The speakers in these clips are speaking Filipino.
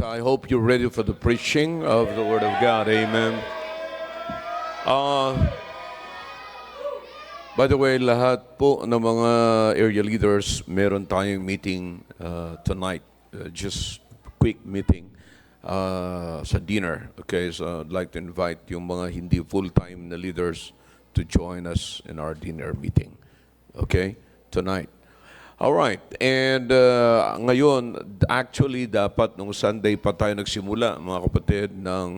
I hope you're ready for the preaching of the Word of God. Amen. Uh, by the way, lahat po ng mga area leaders, meron tayong meeting tonight. Just quick meeting sa dinner. Okay, so I'd like to invite yung mga hindi full-time na leaders to join us in our dinner meeting. Okay, tonight. All right. And ngayon, actually, dapat nung Sunday pa tayo nagsimula, mga kapatid, ng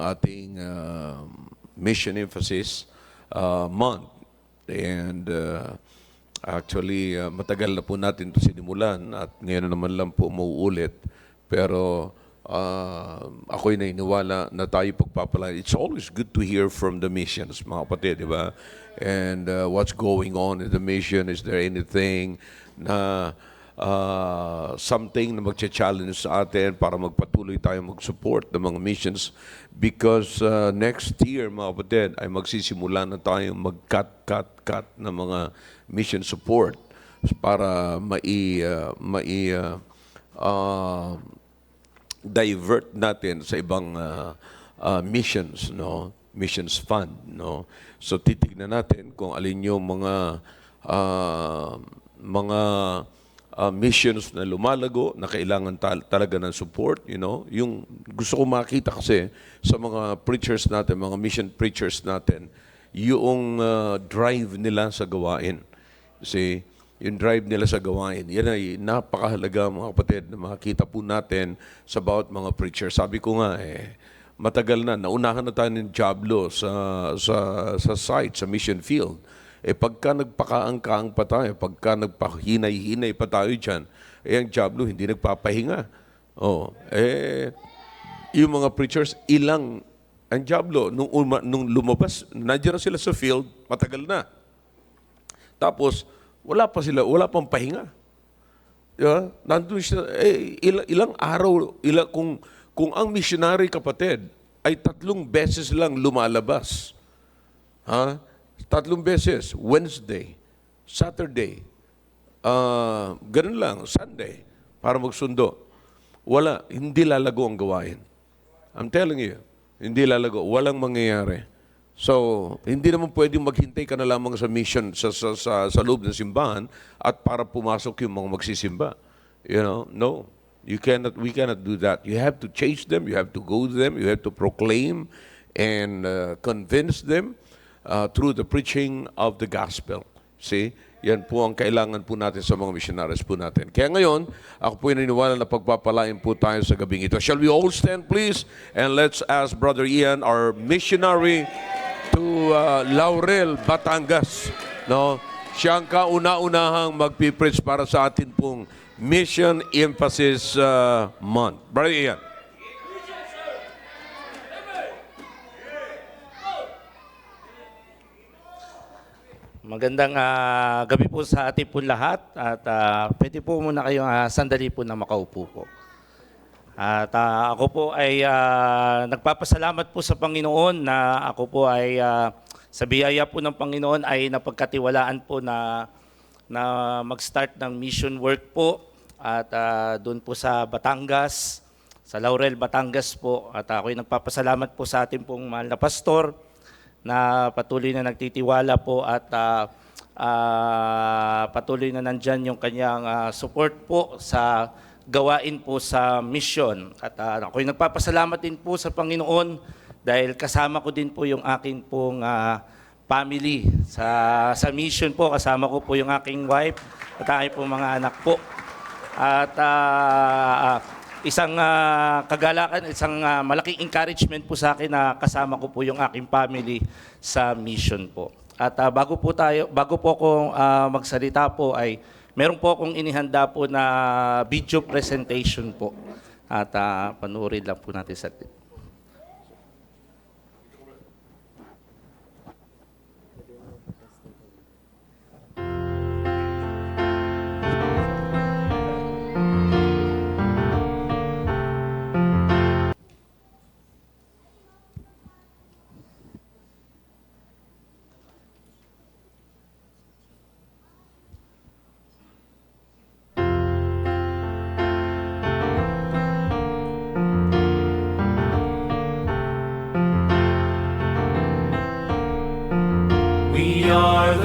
ating mission emphasis month. And actually, matagal na po natin ito sinimulan at ngayon na naman lang po mauulit. Pero ako'y naniniwala na tayo pagpapala. It's always good to hear from the missions, mga kapatid, di ba? And what's going on in the mission? Is there anything na something na magcha-challenge sa atin para magpatuloy tayo mag-support ng mga missions? Because next year, mga kapatid, ay magsisimula na tayong mag-cut ng mga mission support para divert natin sa ibang missions, no? Missions fund, no? So titignan natin kung alin yung mga missions na lumalago na kailangan talaga ng support, you know? Yung gusto ko makita kasi sa mga preachers natin, mga mission preachers natin, yung drive nila sa gawain. See, yung drive nila sa gawain, yan ay napakahalaga, mga kapatid, na makita po natin sa bawat mga preacher. Sabi ko nga, matagal na, naunahan na tayo ng Diablo sa site, sa mission field. Pagka nagpakaangkaang pa tayo, pagka nagpahinay-hinay pa tayo dyan, ang Diablo hindi nagpapahinga. Yung mga preachers, ilang ang Diablo, nung lumabas, nandiyan na sila sa field, matagal na. Tapos, wala pang pahinga. Diba? Nandun siya, ilang araw, kung ang missionary, kapatid, ay 3 beses lang lumalabas. 3 beses, Wednesday, Saturday, ganun lang, Sunday, para magsundo. Hindi lalago ang gawain. I'm telling you, hindi lalago, walang mangyayari. So, hindi naman pwedeng maghintay ka na lamang sa mission sa loob ng simbahan at para pumasok yung mga magsisimba. You know, no. We cannot do that. You have to chase them, you have to go to them, you have to proclaim and convince them through the preaching of the gospel. See? Yan po ang kailangan po natin sa mga missionaries po natin. Kaya ngayon, ako po naniniwala na pagpapalain po tayo sa gabing ito. Shall we all stand, please? And let's ask Brother Ian, our missionary to Laurel, Batangas. No? Siya ang kauna-unahang magpipreach para sa atin pong Mission Emphasis Month. Brother Ian. Magandang gabi po sa ating po lahat at pwede po muna kayong sandali po na makaupo po. At ako po ay nagpapasalamat po sa Panginoon na ako po ay sa biyaya po ng Panginoon ay napagkatiwalaan po na mag-start ng mission work po at doon po sa Batangas, sa Laurel, Batangas po. At ako ay nagpapasalamat po sa ating pong mahal na pastor na patuloy na nagtitiwala po at patuloy na nandyan yung kanyang support po sa gawain po sa mission. At ako'y nagpapasalamat din po sa Panginoon dahil kasama ko din po yung aking pong family sa mission po. Kasama ko po yung aking wife at aking po mga anak po. At isang kagalakan, isang malaking encouragement po sa akin na kasama ko po yung aking family sa mission po. At bago po ako magsalita po ay meron po akong inihanda po na video presentation po. At panuorin lang po natin sa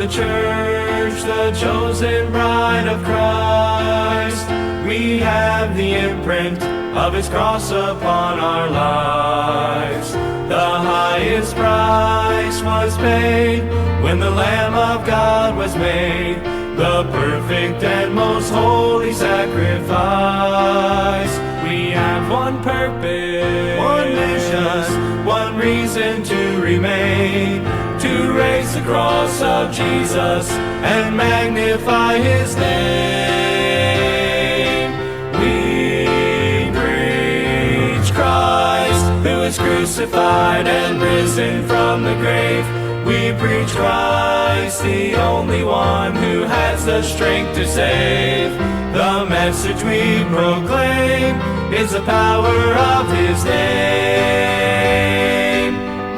the church, the chosen bride of Christ. We have the imprint of his cross upon our lives. The highest price was paid when the Lamb of God was made, the perfect and most holy sacrifice. We have one purpose, one mission, one reason to remain, to raise the cross of Jesus and magnify his name. We preach Christ, who is crucified and risen from the grave. We preach Christ, the only one who has the strength to save. The message we proclaim is the power of his name.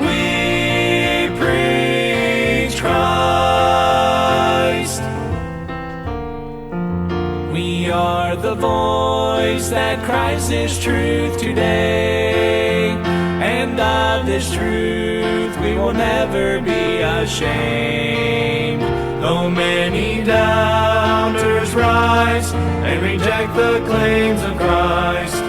We preach Christ. We are the voice that cries this truth today, and of this truth we will never be ashamed. Though many doubters rise and reject the claims of Christ,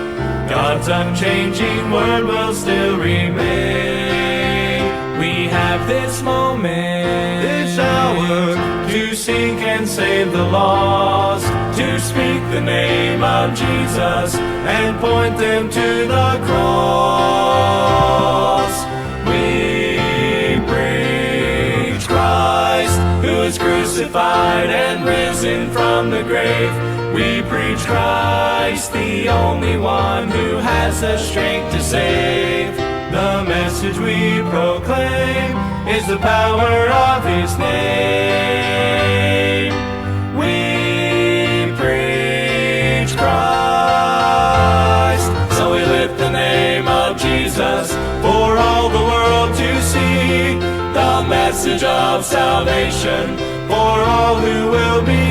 God's unchanging word will still remain. We have this moment, this hour, to seek and save the lost, to speak the name of Jesus and point them to the cross. We preach Christ, who is crucified and risen from the grave. We preach Christ, the only one who has the strength to save. The message we proclaim is the power of his name. We preach Christ, so we lift the name of Jesus for all the world to see, the message of salvation for all who will believe.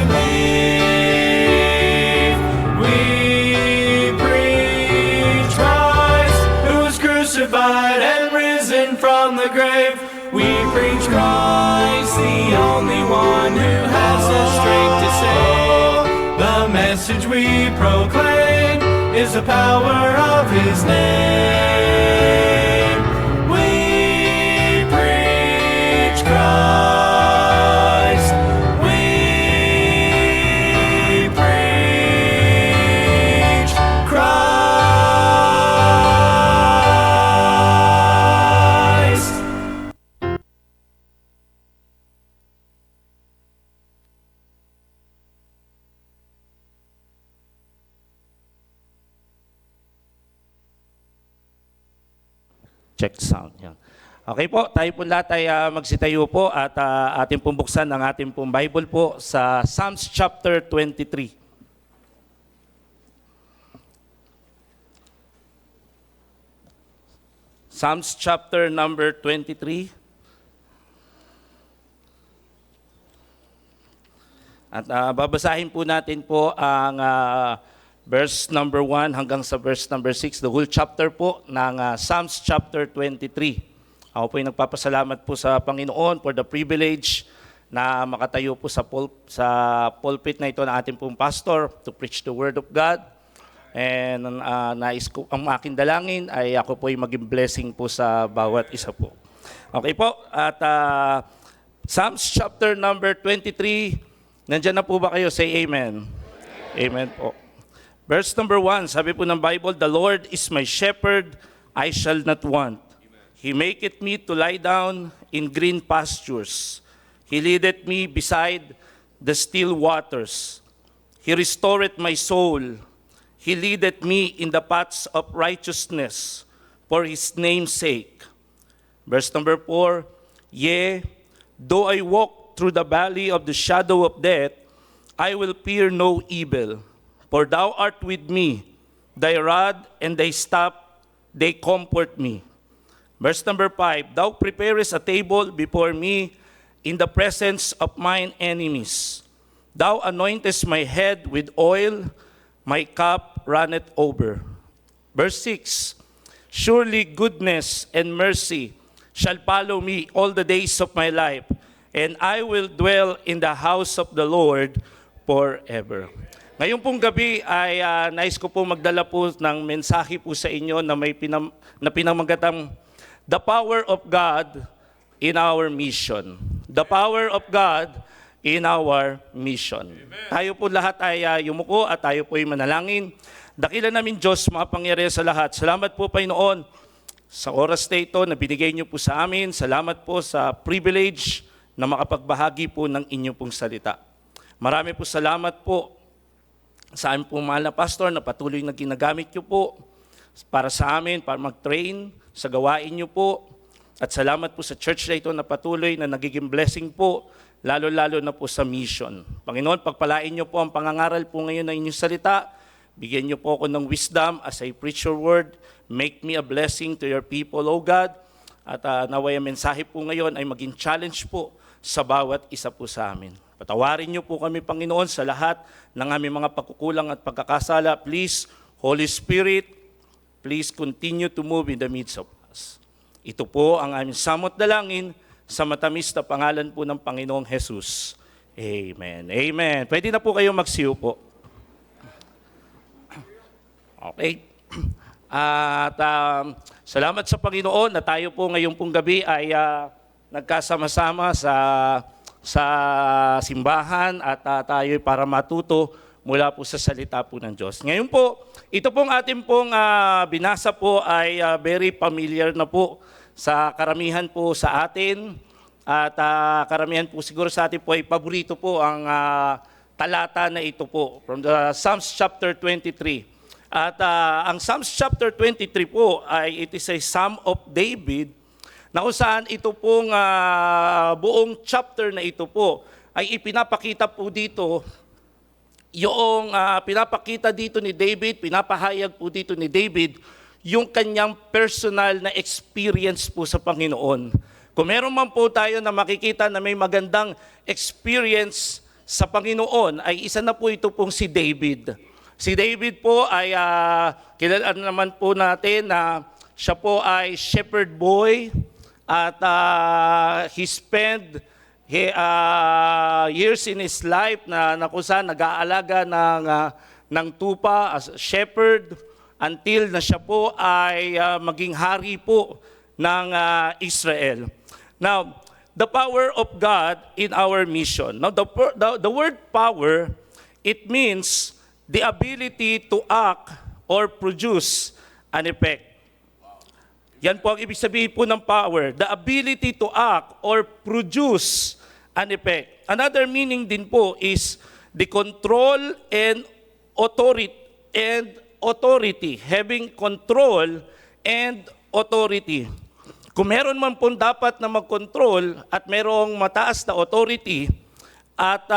We preach Christ, who was crucified and risen from the grave. We preach Christ, the only one who has the strength to save. The message we proclaim is the power of his name. We preach Christ. We preach Christ. Check sound. Yan. Okay po, tayo po lahat ay magsitayo po at ating pong buksan ang ating pong Bible po sa Psalms chapter 23. Psalms chapter number 23. At babasahin po natin po ang verse number 1 hanggang sa verse number 6, the whole chapter po ng Psalms chapter 23. Ako po ay nagpapasalamat po sa Panginoon for the privilege na makatayo po sa pulpit na ito ng ating pong pastor to preach the Word of God. And nais ko, ang aking dalangin ay ako po ay maging blessing po sa bawat isa po. Okay po, at Psalms chapter number 23, nandyan na po ba kayo? Say amen. Amen po. Verse number 1, sabi po ng Bible, the Lord is my shepherd, I shall not want. He maketh me to lie down in green pastures. He leadeth me beside the still waters. He restoreth my soul. He leadeth me in the paths of righteousness for his name's sake. Verse number 4, yea, though I walk through the valley of the shadow of death, I will fear no evil. For thou art with me, thy rod and thy staff, they comfort me. Verse number 5, thou preparest a table before me in the presence of mine enemies. Thou anointest my head with oil, my cup runneth over. Verse 6, surely goodness and mercy shall follow me all the days of my life, and I will dwell in the house of the Lord forever. Ngayon pong gabi ay nais ko po magdala po ng mensahe po sa inyo na may pinamagatang The Power of God in Our Mission. The Power of God in Our Mission. Tayo po lahat ay yumuko at tayo po ay manalangin. Dakila namin Diyos, mapangyarihan sa lahat. Salamat po Panginoon sa oras na ito na binigay niyo po sa amin. Salamat po sa privilege na makapagbahagi po ng inyong pong salita. Marami po salamat po sa aming pong mahal na pastor na patuloy na ginagamit niyo po para sa amin, para mag-train sa gawain niyo po. At salamat po sa church na ito na patuloy na nagiging blessing po, lalo-lalo na po sa mission. Panginoon, pagpalain niyo po ang pangangaral po ngayon ng inyong salita. Bigyan niyo po ako ng wisdom as I preach your word. Make me a blessing to your people, O God. At naway ang mensahe po ngayon ay maging challenge po sa bawat isa po sa amin. Patawarin niyo po kami, Panginoon, sa lahat ng aming mga pagkukulang at pagkakasala. Please, Holy Spirit, please continue to move in the midst of us. Ito po ang aming samot dalangin sa matamis na pangalan po ng Panginoong Jesus. Amen. Amen. Pwede na po kayo magsiyo po. Okay. At salamat sa Panginoon na tayo po ngayong pong gabi ay nagkasama-sama sa simbahan at tayo para matuto mula po sa salita po ng Diyos. Ngayon po, ito pong ating pong binasa po ay very familiar na po sa karamihan po sa atin. At karamihan po siguro sa atin po ay paborito po ang talata na ito po from the Psalms chapter 23. At ang Psalms chapter 23 po ay it is a Psalm of David na kung saan ito pong buong chapter na ito po ay ipinapakita po dito yung pinapakita dito ni David, pinapahayag po dito ni David yung kanyang personal na experience po sa Panginoon. Kung meron man po tayo na makikita na may magandang experience sa Panginoon, ay isa na po ito pong si David. Si David po ay kilala naman po natin na siya po ay shepherd boy at he spent years in his life na kung saan nag-aalaga ng tupa as a shepherd until na siya po ay maging hari po ng Israel. Now, the power of God in our mission. Now, the word power, it means the ability to act or produce an effect. Yan po ang ibig sabihin po ng power. The ability to act or produce an effect. Another meaning din po is the control and authority. Having control and authority. Kung meron man po dapat na mag-control at merong mataas na authority at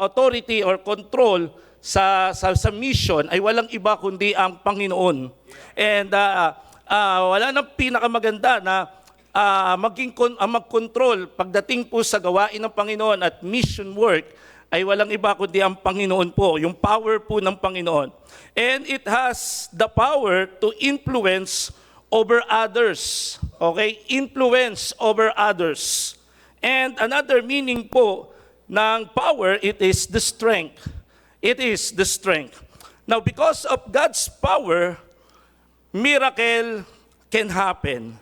authority or control sa mission ay walang iba kundi ang Panginoon. And wala nang pinakamaganda na mag-control pagdating po sa gawain ng Panginoon at mission work ay walang iba kundi ang Panginoon po, yung power po ng Panginoon. And it has the power to influence over others. Okay? Influence over others. And another meaning po ng power, it is the strength. It is the strength. Now, because of God's power, miracle can happen.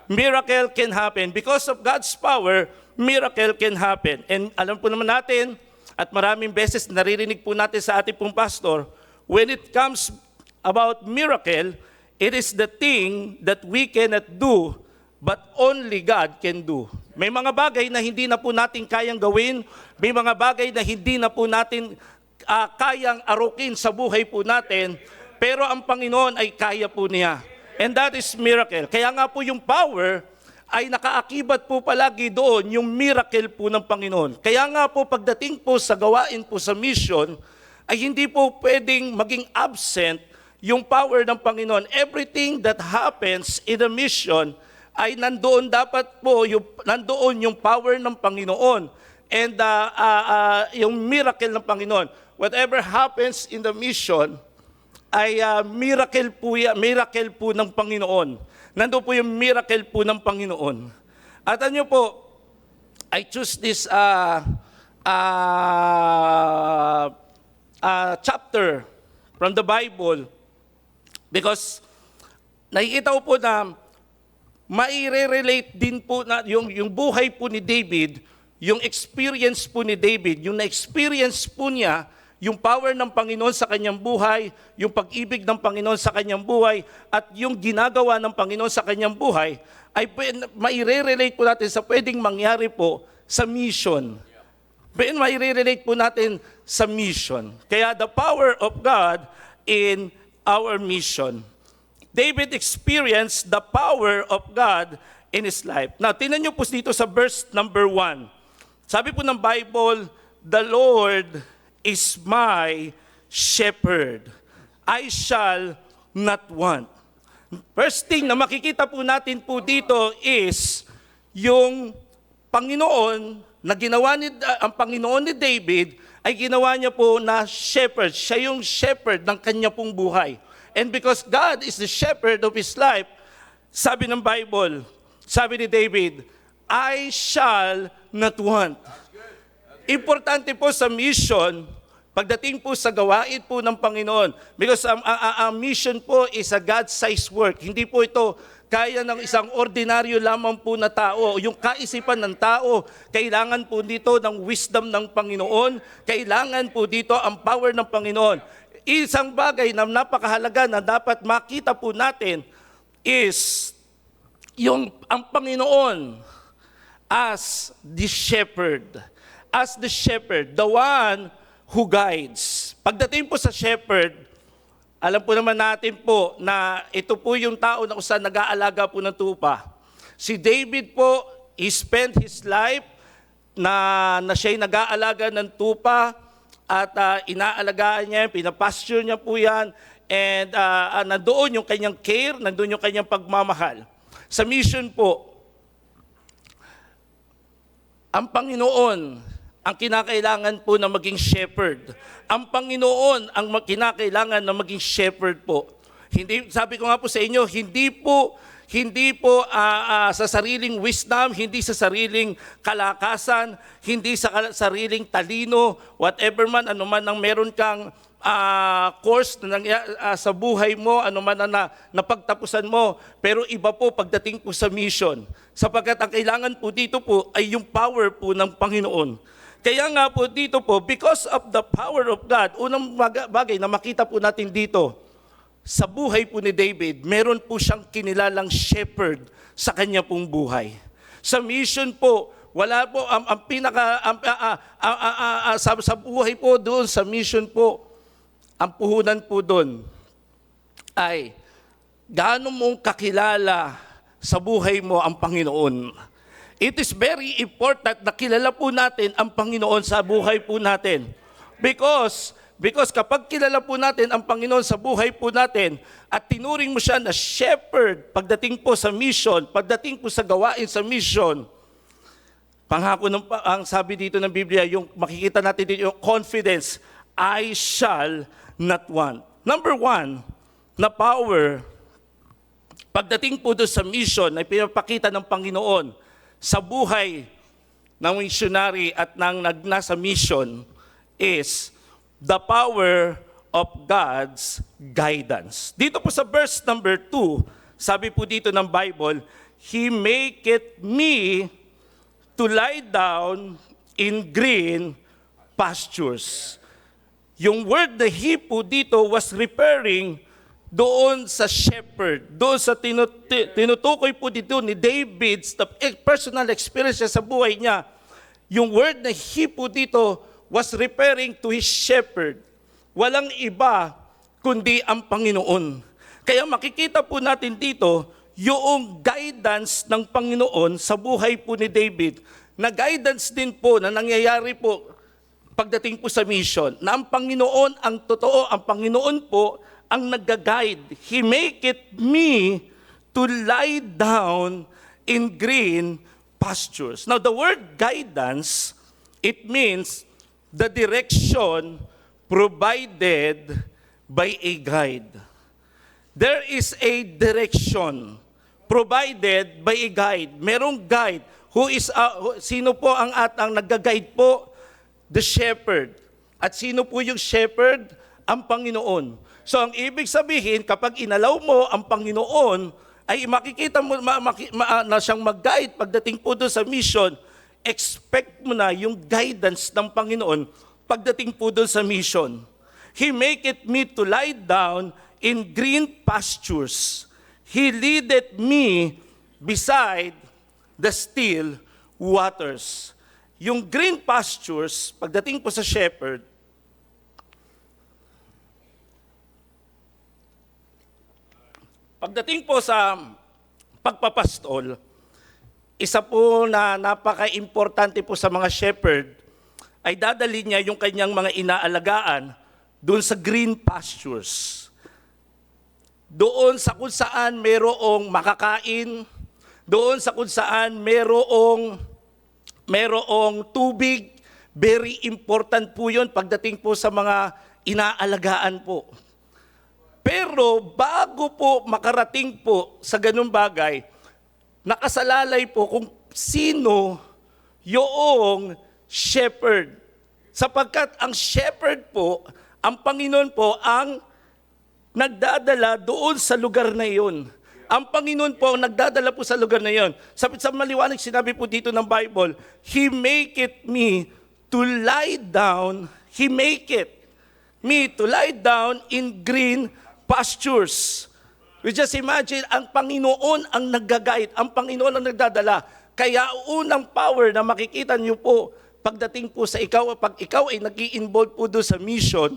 Miracle can happen. Because of God's power, miracle can happen. And alam po naman natin, at maraming beses naririnig po natin sa ating pong pastor, when it comes about miracle, it is the thing that we cannot do, but only God can do. May mga bagay na hindi na po natin kayang gawin, may mga bagay na hindi na po natin kayang arukin sa buhay po natin, pero ang Panginoon ay kaya po niya. And that is miracle. Kaya nga po yung power ay nakaakibat po palagi doon yung miracle po ng Panginoon. Kaya nga po pagdating po sa gawain po sa mission, ay hindi po pwedeng maging absent yung power ng Panginoon. Everything that happens in the mission ay nandoon dapat po, nandoon yung power ng Panginoon and yung miracle ng Panginoon. Whatever happens in the mission ay miracle po ng Panginoon. Nandoon po yung miracle po ng Panginoon. At ano po, I choose this chapter from the Bible because nakikita ko po na maire-relate din po na yung buhay po ni David, yung experience po ni David, yung na-experience po niya, yung power ng Panginoon sa kanyang buhay, yung pag-ibig ng Panginoon sa kanyang buhay, at yung ginagawa ng Panginoon sa kanyang buhay, ay maire-relate po natin sa pwedeng mangyari po sa mission. Maire-relate po natin sa mission. Kaya the power of God in our mission. David experienced the power of God in his life. Now, tingnan niyo po dito sa verse number 1. Sabi po ng Bible, the Lord is my shepherd. I shall not want. First thing na makikita po natin po dito is yung Panginoon na ginawa ang Panginoon ni David ay ginawa niya po na shepherd. Siya yung shepherd ng kanya pong buhay. And because God is the shepherd of his life, sabi ng Bible, sabi ni David, I shall not want. Importante po sa mission, pagdating po sa gawain po ng Panginoon, because ang mission po is a God-sized work. Hindi po ito kaya ng isang ordinaryo lamang po na tao. Yung kaisipan ng tao, kailangan po dito ng wisdom ng Panginoon, kailangan po dito ang power ng Panginoon. Isang bagay na napakahalaga na dapat makita po natin is ang Panginoon as the shepherd. As the shepherd, the one who guides. Pagdating po sa shepherd, alam po naman natin po na ito po yung tao na kung nag-aalaga po ng tupa. Si David po, he spent his life na siya'y nag-aalaga ng tupa at inaalagaan niya, pinapasture niya po yan, and nandoon yung kanyang care, nandoon yung kanyang pagmamahal. Sa mission po, ang Panginoon ang kinakailangan po na maging shepherd. Ang Panginoon ang kinakailangan na maging shepherd po. Hindi, sabi ko nga po sa inyo, hindi po sa sariling wisdom, hindi sa sariling kalakasan, hindi sa sariling talino, whatever man, ano man ang meron kang course na sa buhay mo, ano man na napagtapusan mo, pero iba po pagdating po sa mission. Sapagkat ang kailangan po dito po ay yung power po ng Panginoon. Kaya nga po dito po, because of the power of God, unang bagay na makita po natin dito, sa buhay po ni David, meron po siyang kinilalang shepherd sa kanya pong buhay. Sa mission po, wala po, sa buhay po doon, sa mission po, ang puhunan po doon ay gaano mong kakilala sa buhay mo ang Panginoon. It is very important na kilala po natin ang Panginoon sa buhay po natin. Because kapag kilala po natin ang Panginoon sa buhay po natin at tinuring mo siya na shepherd pagdating po sa mission, pagdating po sa gawain sa mission, pangako ang sabi dito ng Biblia, yung makikita natin dito yung confidence, I shall not want. Number 1, na power, pagdating po doon sa mission ay pinapakita ng Panginoon sa buhay ng missionary at ng nasa mission is the power of God's guidance. Dito po sa verse number 2, sabi po dito ng Bible, He maketh me to lie down in green pastures. Yung word na he po dito was referring doon sa shepherd, doon sa tinutukoy po dito ni David, the personal experience sa buhay niya. Yung word na he po dito was referring to his shepherd. Walang iba kundi ang Panginoon. Kaya makikita po natin dito yung guidance ng Panginoon sa buhay po ni David, na guidance din po na nangyayari po pagdating po sa mission, na ang Panginoon ang totoo, ang Panginoon po ang nag-guide. He maketh me to lie down in green pastures. Now the word guidance, it means the direction provided by a guide. There is a direction provided by a guide. Merong guide Sino po ang nagga-guide po? The shepherd. At sino po yung shepherd? Ang Panginoon. So ang ibig sabihin, kapag inalaw mo ang Panginoon, ay makikita mo na siyang mag-guide pagdating po doon sa mission, expect mo na yung guidance ng Panginoon pagdating po doon sa mission. He maketh me to lie down in green pastures. He leadeth me beside the still waters. Yung green pastures, pagdating po sa shepherd, pagdating po sa pagpapastol, isa po na napaka-importante po sa mga shepherd ay dadali niya yung kanyang mga inaalagaan doon sa green pastures. Doon sa kung saan merong makakain, doon sa kung saan merong tubig, very important po yun pagdating po sa mga inaalagaan po. Pero bago po makarating po sa ganung bagay, nakasalalay po kung sino yung shepherd. Sapagkat ang shepherd po, ang Panginoon po ang nagdadala doon sa lugar na iyon. Ang Panginoon po ang nagdadala po sa lugar na iyon. Sa maliwanag sinabi po dito ng Bible, He maketh me to lie down, He maketh me to lie down in green pastures. We just imagine, ang Panginoon ang nag-guide, ang Panginoon ang nagdadala. Kaya unang power na makikita niyo po, pagdating po sa ikaw, pag ikaw ay nag-i-involve po doon sa mission,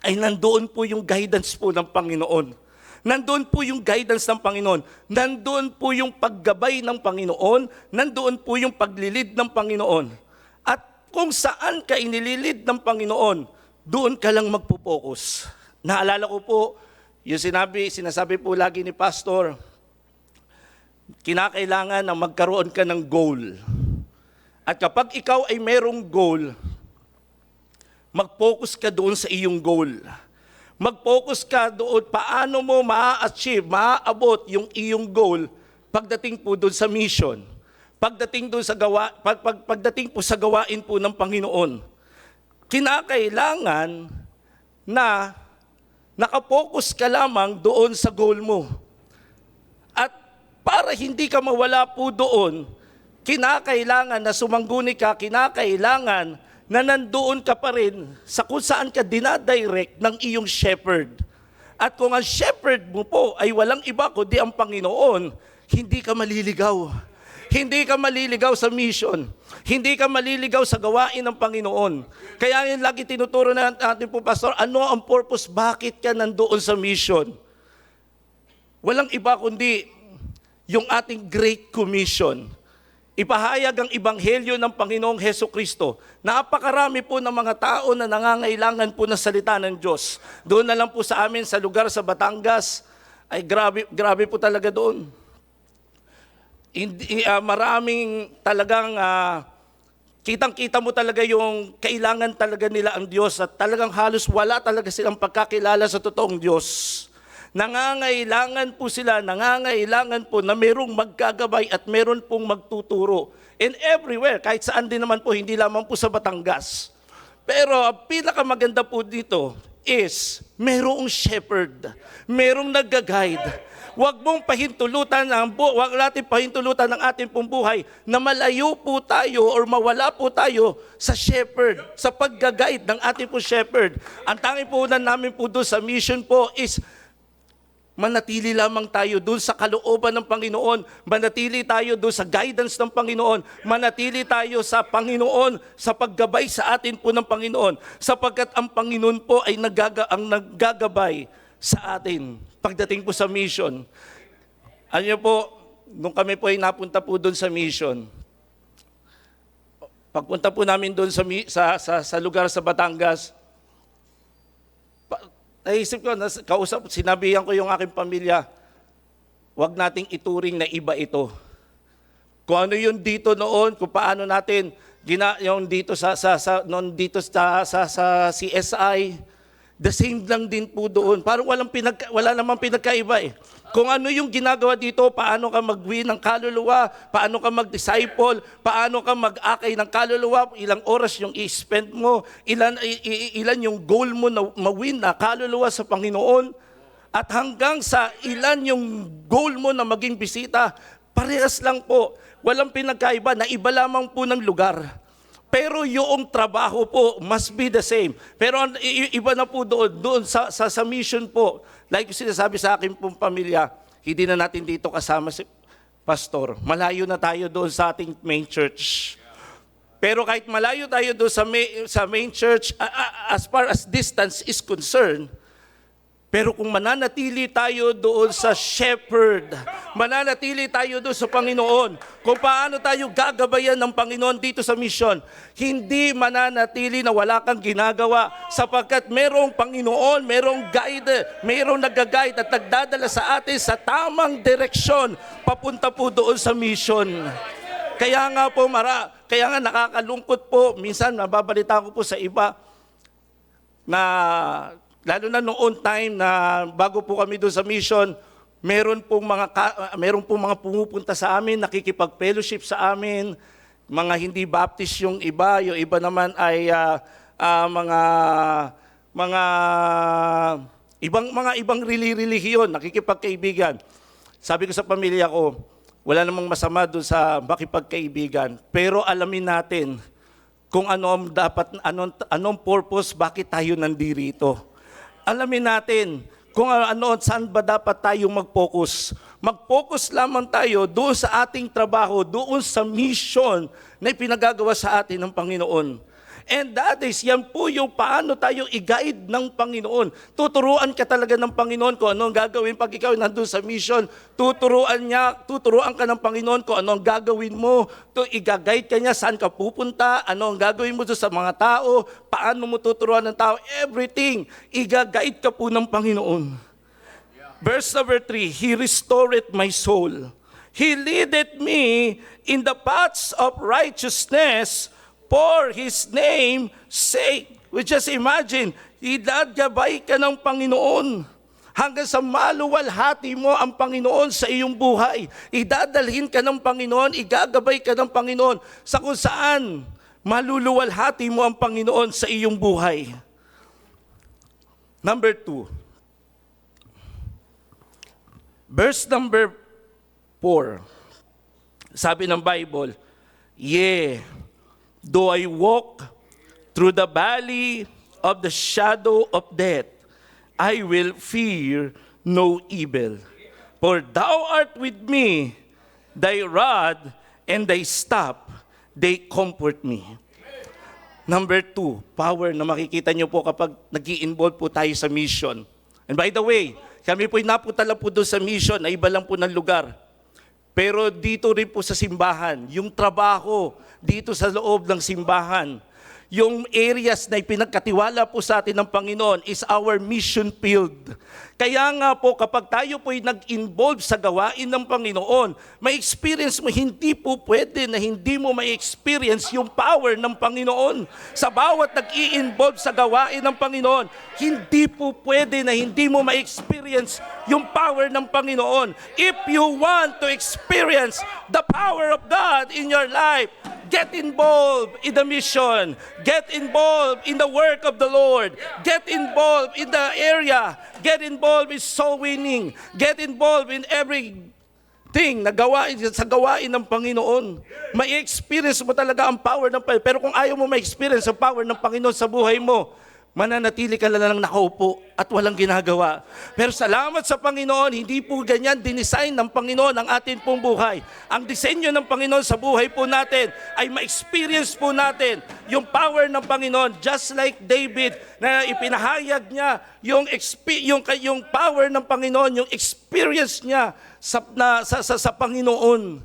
ay nandoon po yung guidance po ng Panginoon. Nandoon po yung guidance ng Panginoon. Nandoon po yung paggabay ng Panginoon. Nandoon po yung paglilid ng Panginoon. At kung saan ka inililid ng Panginoon, doon ka lang magpo-focus. Naalala ko po, yung sinasabi po lagi ni Pastor, kinakailangan na magkaroon ka ng goal. At kapag ikaw ay merong goal, mag-focus ka doon sa iyong goal. Mag-focus ka doon paano mo ma-achieve, ma-abot yung iyong goal pagdating po doon sa mission. Pagdating doon sa pagdating po sa gawain po ng Panginoon. Kinakailangan na nakapokus ka lamang doon sa goal mo. At para hindi ka mawala po doon, kinakailangan na sumangguni ka, kinakailangan na nandoon ka pa rin sa kung saan ka dinadirect ng iyong shepherd. At kung ang shepherd mo po ay walang iba kundi ang Panginoon, hindi ka maliligaw. Hindi ka maliligaw sa mission. Hindi ka maliligaw sa gawain ng Panginoon. Kaya yun lagi tinuturo natin po, Pastor, ano ang purpose? Bakit ka nandoon sa mission? Walang iba kundi yung ating Great Commission. Ipahayag ang Ebanghelyo ng Panginoong Hesukristo. Napakarami po ng mga tao na nangangailangan po ng salita ng Diyos. Doon na lang po sa amin sa lugar sa Batangas, ay grabe po talaga doon. Maraming talagang kitang-kita mo talaga yung kailangan talaga nila ang Diyos at talagang halos wala talaga silang pagkakilala sa totoong Diyos. Nangangailangan po sila, nangangailangan po na merong maggagabay at meron pong magtuturo. And everywhere, kahit saan din naman po, hindi lamang po sa Batangas. Pero ang pinakamaganda po dito is merong shepherd, merong nagga-guide. Huwag mong pahintulutan huwag natin pahintulutan ng ating pong buhay na malayo po tayo or mawala po tayo sa shepherd, sa pagga-guide ng ating po shepherd. Ang tanging po namin po doon sa mission po is manatili lamang tayo doon sa kalooban ng Panginoon. Manatili tayo doon sa guidance ng Panginoon. Manatili tayo sa Panginoon, sa paggabay sa atin po ng Panginoon. Sapagkat ang Panginoon po ay naggagabay sa atin pagdating po sa mission. Ano po, nung kami po ay napunta po doon sa mission, pagpunta po namin doon sa lugar sa Batangas, naisip ko, sinabihan ko yung aking pamilya, huwag nating ituring na iba ito. Kung ano yun dito noon, kung paano natin yung dito sa CSI, The same lang din po doon. Parang wala namang pinagkaiba eh. Kung ano yung ginagawa dito, paano ka mag-win ng kaluluwa, paano ka mag-disciple, paano ka mag-akay ng kaluluwa, ilang oras yung i-spend mo, ilan yung goal mo na ma-win na kaluluwa sa Panginoon, at hanggang sa ilan yung goal mo na maging bisita, parehas lang po. Walang pinagkaiba, na iba lamang po ng lugar. Pero yung trabaho po must be the same. Pero iba na po doon sa mission po. Like yung sinasabi sa akin pong pamilya, hindi na natin dito kasama si pastor. Malayo na tayo doon sa ating main church. Pero kahit malayo tayo doon sa main church, as far as distance is concerned, pero kung mananatili tayo doon sa shepherd, mananatili tayo doon sa Panginoon, kung paano tayo gagabayan ng Panginoon dito sa mission, hindi mananatili na wala kang ginagawa sapagkat merong Panginoon, merong guide, merong nag-guide at nagdadala sa atin sa tamang direksyon papunta po doon sa mission. Kaya nga po, kaya nga nakakalungkot po, minsan nababalita ko po sa iba na lalo na noon time na bago po kami doon sa mission, meron pong mga pumupunta sa amin, nakikipag-fellowship sa amin, mga hindi Baptist yung iba naman ay mga ibang relihiyon, nakikipagkaibigan. Sabi ko sa pamilya ko, wala namang masama doon sa makipagkaibigan, pero alamin natin kung anong purpose, bakit tayo nandito. Alamin natin kung saan ba dapat tayong mag-focus. Mag-focus lamang tayo doon sa ating trabaho, doon sa mission na ipinagagawa sa atin ng Panginoon. And that is, yan po yung paano tayo i-guide ng Panginoon. Tuturuan ka talaga ng Panginoon kung ano ang gagawin pag ikaw nandun sa mission. Tuturuan ka ng Panginoon kung ano ang gagawin mo. I-guide ka niya saan ka pupunta, ano ang gagawin mo doon sa mga tao, paano mo tuturuan ng tao, everything. I-guide ka po ng Panginoon. Verse number 3, He restored my soul. He leadeth me in the paths of righteousness for His name sake. We just imagine, idagabay ka ng Panginoon hanggang sa maluwalhati mo ang Panginoon sa iyong buhay. Idadalhin ka ng Panginoon, igagabay ka ng Panginoon sa kung saan maluluwalhati mo ang Panginoon sa iyong buhay. Number 2. Verse number 4. Sabi ng Bible, though I walk through the valley of the shadow of death, I will fear no evil. For thou art with me, thy rod and thy staff, they comfort me. Number 2, power na makikita nyo po kapag nag-i-involve po tayo sa mission. And by the way, kami po'y napunta lang po doon sa mission na iba lang po ng lugar. Pero dito rin po sa simbahan, yung trabaho dito sa loob ng simbahan, yung areas na ipinagkatiwala po sa atin ng Panginoon is our mission field. Kaya nga po kapag tayo po'y nag-involve sa gawain ng Panginoon, may experience mo, hindi po pwede na hindi mo may experience yung power ng Panginoon. Sa bawat nag-i-involve sa gawain ng Panginoon, hindi po pwede na hindi mo may experience yung power ng Panginoon. If you want to experience the power of God in your life, get involved in the mission. Get involved in the work of the Lord. Get involved in the area. Get involved in soul winning. Get involved in everything na sa gawain ng Panginoon. May experience mo talaga ang power ng Panginoon. Pero kung ayaw mo may experience ang power ng Panginoon sa buhay mo, mananatili ka lang nakaupo at walang ginagawa. Pero salamat sa Panginoon, hindi po ganyan dinesign ng Panginoon ang atin pong buhay. Ang disenyo ng Panginoon sa buhay po natin ay ma-experience po natin yung power ng Panginoon, just like David na ipinahayag niya yung power ng Panginoon, yung experience niya sa Panginoon.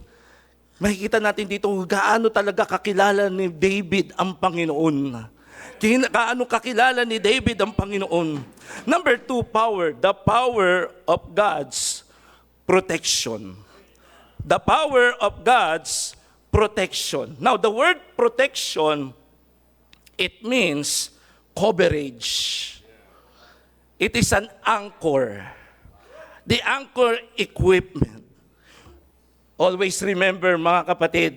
Makikita natin dito gaano talaga kakilala ni David ang Panginoon. Kaano kakilala ni David ang Panginoon. Number 2, power. The power of God's protection. The power of God's protection. Now, the word protection, it means coverage. It is an anchor. The anchor equipment. Always remember, mga kapatid,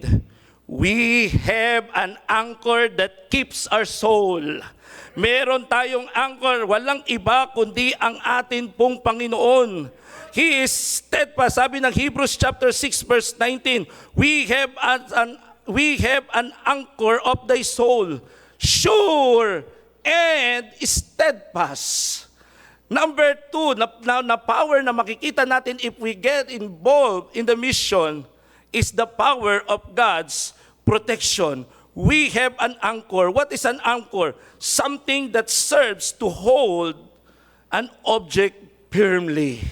we have an anchor that keeps our soul. Meron tayong anchor, walang iba kundi ang atin pong Panginoon. He is steadfast. Sabi ng Hebrews chapter 6 verse 19, we have an anchor of thy soul, sure and steadfast. Number 2, na power na makikita natin if we get involved in the mission is the power of God's protection. We have an anchor. What is an anchor? Something that serves to hold an object firmly.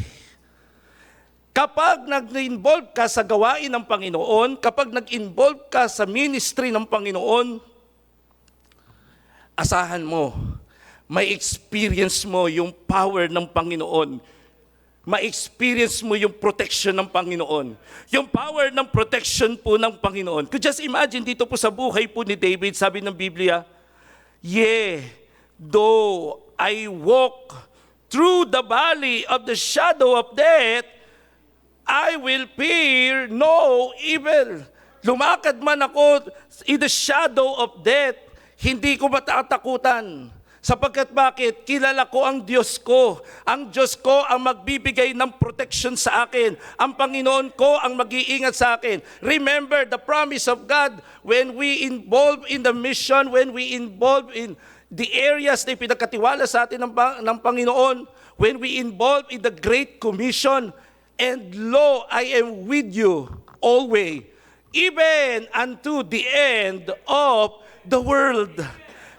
Kapag nag-involve ka sa gawain ng Panginoon, kapag nag-involve ka sa ministry ng Panginoon, asahan mo, may experience mo yung power ng Panginoon. Ma-experience mo yung protection ng Panginoon. Yung power ng protection po ng Panginoon. Could just imagine dito po sa buhay po ni David, sabi ng Biblia, yea, though I walk through the valley of the shadow of death, I will fear no evil. Lumakad man ako in the shadow of death, hindi ko matatakutan. Sapagkat bakit? Kilala ko ang Diyos ko. Ang Diyos ko ang magbibigay ng protection sa akin. Ang Panginoon ko ang mag-iingat sa akin. Remember the promise of God when we involve in the mission, when we involve in the areas na pinagkatiwala sa atin ng Panginoon, when we involve in the Great Commission, and lo, I am with you always, even unto the end of the world.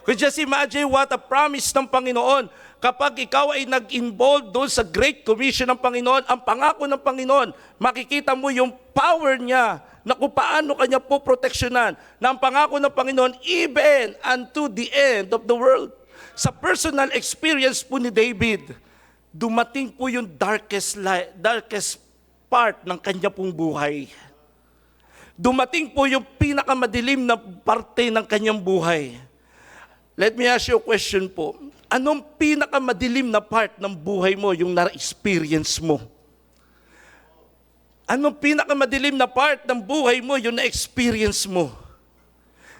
Could just imagine what a promise ng Panginoon. Kapag ikaw ay nag-involve doon sa Great Commission ng Panginoon, ang pangako ng Panginoon, makikita mo yung power niya na kung paano kanya po proteksyonan na ang pangako ng Panginoon even unto the end of the world. Sa personal experience po ni David, dumating po yung darkest part ng kanya pong buhay. Dumating po yung pinakamadilim na parte ng kanyang buhay. Let me ask you a question po. Anong pinakamadilim na part ng buhay mo yung na-experience mo? Anong pinakamadilim na part ng buhay mo yung na-experience mo?